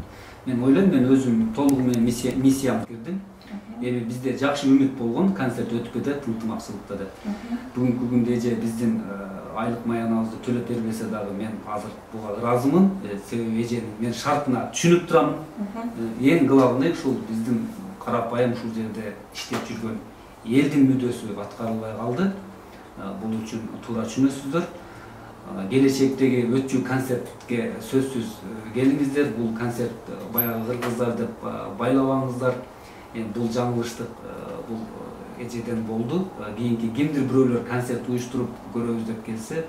S4: мен ойлойм, мен өзүм толугу менен миссиямды кирдим. Эми бизде жакшы үмүт болгон, концерт өтүп кетет ынтымакчылыкта деп. Бүгүнкү күндө эже биздин айлык маянабызды төлөп бербесе дагы мен азыр буга ыраазымын. Себеби эженин мен шартына түшүнүп турамын. Эң главный ушул биздин карапайым ушул жерде иштеп жүргөн элдин мүддөсү аткарылбай калды. Бул үчүн туура түшүнөсүздөр. Келечектеги өтчү концертке сөзсүз келиңиздер. Бул концерт баягы кыргыздар деп байлабаңыздар. Бул жаңылыштык, бул эжеден болду. Кийинки кимдир бирөөлөр концерт уюштуруп көрөбүз деп келсе,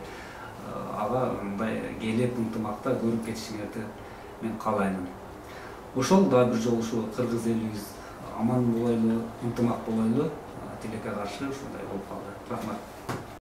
S4: ага мындай келип ынтымакта көрүп кетишиңерди мен каалаймын. Ошол дагы бир жолу ушу кыргыз элибиз аман болойлу, ынтымак болойлу, тилекке каршы ушундай болуп калды. Рахмат.